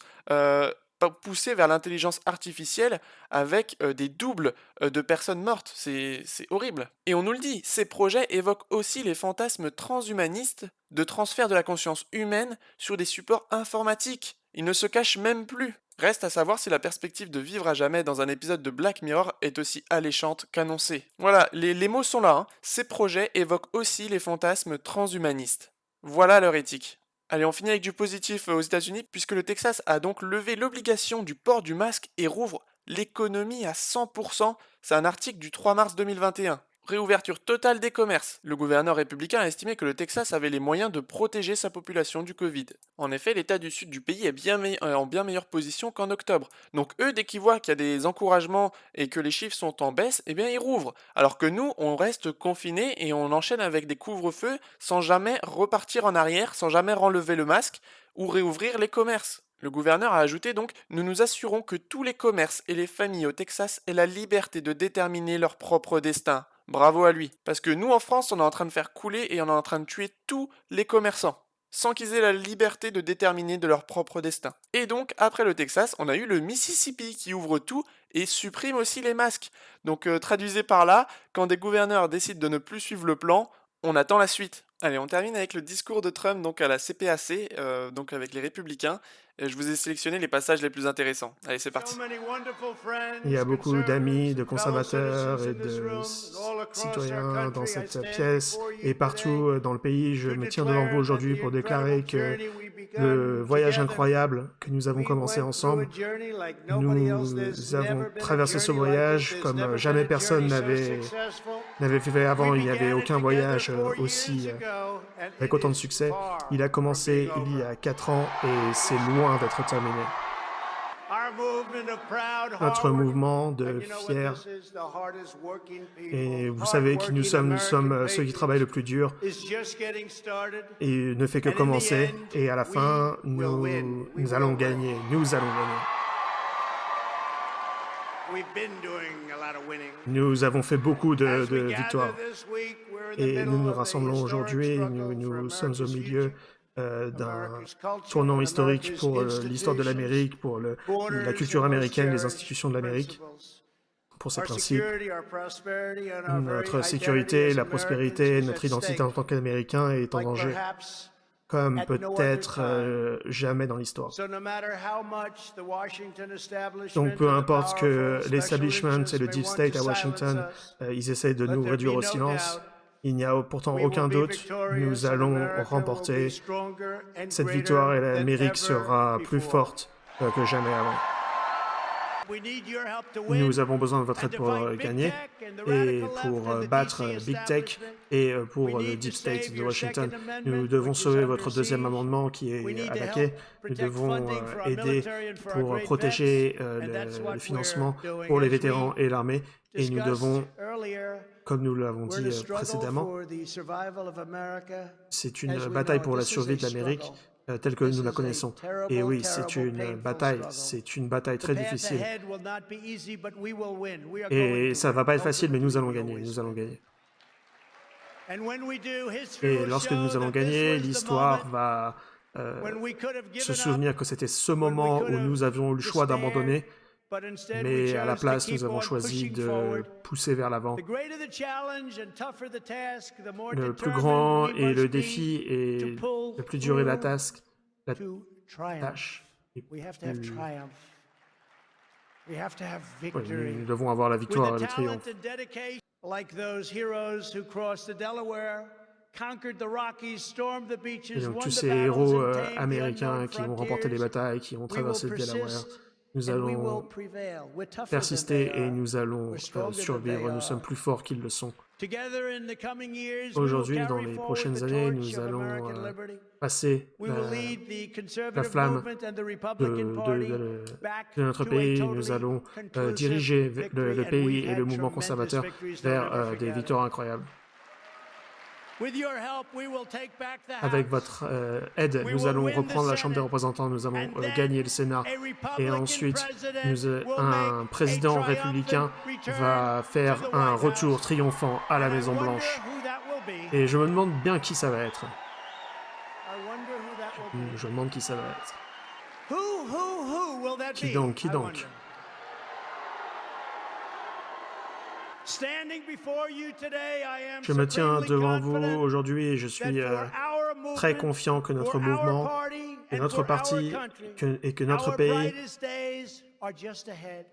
pousser vers l'intelligence artificielle avec des doubles de personnes mortes. C'est horrible. Et on nous le dit, ces projets évoquent aussi les fantasmes transhumanistes de transfert de la conscience humaine sur des supports informatiques. Ils ne se cachent même plus. Reste à savoir si la perspective de vivre à jamais dans un épisode de Black Mirror est aussi alléchante qu'annoncée. Voilà, les mots sont là, hein. Ces projets évoquent aussi les fantasmes transhumanistes. Voilà leur éthique. Allez, on finit avec du positif aux États-Unis, puisque le Texas a donc levé l'obligation du port du masque et rouvre l'économie à 100%. C'est un article du 3 mars 2021. Réouverture totale des commerces. Le gouverneur républicain a estimé que le Texas avait les moyens de protéger sa population du Covid. En effet, l'État du sud du pays est en bien meilleure position qu'en octobre. Donc eux, dès qu'ils voient qu'il y a des encouragements et que les chiffres sont en baisse, eh bien ils rouvrent. Alors que nous, on reste confinés et on enchaîne avec des couvre-feux sans jamais repartir en arrière, sans jamais renlever le masque ou réouvrir les commerces. Le gouverneur a ajouté donc « Nous nous assurons que tous les commerces et les familles au Texas aient la liberté de déterminer leur propre destin. » Bravo à lui. Parce que nous, en France, on est en train de faire couler et on est en train de tuer tous les commerçants, sans qu'ils aient la liberté de déterminer de leur propre destin. Et donc, après le Texas, on a eu le Mississippi qui ouvre tout et supprime aussi les masques. Donc, traduisez par là, quand des gouverneurs décident de ne plus suivre le plan, on attend la suite. Allez, on termine avec le discours de Trump donc à la CPAC, donc avec les républicains. Et je vous ai sélectionné les passages les plus intéressants. Allez, c'est parti. Il y a beaucoup d'amis, de conservateurs et de citoyens dans cette pièce et partout dans le pays. Je me tiens devant vous aujourd'hui pour déclarer que le voyage incroyable que nous avons commencé ensemble, nous avons traversé ce voyage comme jamais personne n'avait fait avant. Il n'y avait aucun voyage aussi avec autant de succès. Il a commencé il y a 4 ans et c'est loin d'être terminé. Notre mouvement de fiers, et vous savez qui nous sommes ceux qui travaillent le plus dur, et ne fait que commencer, et à la fin, nous allons gagner, Nous avons fait beaucoup de victoires, et nous nous rassemblons aujourd'hui, nous sommes au milieu d'un tournant historique pour l'histoire de l'Amérique, pour la culture américaine, les institutions de l'Amérique, pour ses principes, notre sécurité, la prospérité, notre identité en tant qu'Américains est en danger, comme peut-être jamais dans l'histoire. Donc peu importe que l'establishment et le deep state à Washington, ils essayent de nous réduire au silence, il n'y a pourtant aucun doute, nous allons remporter cette victoire et l'Amérique sera plus forte que jamais avant. Nous avons besoin de votre aide pour gagner et pour battre Big Tech et pour le Deep State de Washington. Nous devons sauver votre deuxième amendement qui est à la quai. Nous devons aider pour protéger le financement pour les vétérans et l'armée. Et nous devons, comme nous l'avons dit précédemment, c'est une bataille pour la survie de l'Amérique telle que nous la connaissons. Et oui, c'est une bataille très difficile. Et ça ne va pas être facile, mais nous allons gagner, Et lorsque nous allons gagner, l'histoire va se souvenir que c'était ce moment où nous avions eu le choix d'abandonner, mais à la place, nous avons choisi de pousser vers l'avant. Le plus grand et le défi et le plus dur est la tâche. Nous devons avoir la victoire et le triomphe. Et donc tous ces héros américains qui ont remporté les batailles, qui ont traversé le Delaware, Nous allons persister et nous allons survivre. Nous sommes plus forts qu'ils le sont. Aujourd'hui, dans les prochaines années, nous allons passer la flamme de notre pays. Nous allons diriger le pays et le mouvement conservateur vers des victoires incroyables. Avec votre aide, nous allons reprendre la Chambre des représentants, nous allons gagner le Sénat et ensuite un président républicain va faire un retour triomphant à la Maison-Blanche. Et je me demande bien qui ça va être. Je me demande qui ça va être. Qui donc? Qui donc? Je me tiens devant vous aujourd'hui et je suis très confiant que notre mouvement, que notre parti et que notre pays,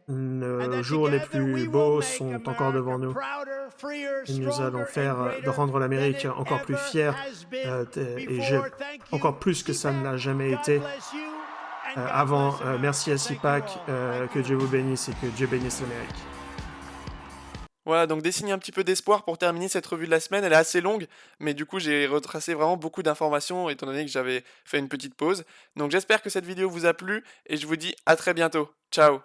nos jours les plus beaux sont encore devant nous. Et nous allons rendre l'Amérique encore plus fière encore plus que ça ne l'a jamais été avant. Merci à CIPAC, que Dieu vous bénisse et que Dieu bénisse l'Amérique. Voilà, donc des signes un petit peu d'espoir pour terminer cette revue de la semaine. Elle est assez longue, mais du coup j'ai retracé vraiment beaucoup d'informations étant donné que j'avais fait une petite pause. Donc j'espère que cette vidéo vous a plu et je vous dis à très bientôt. Ciao!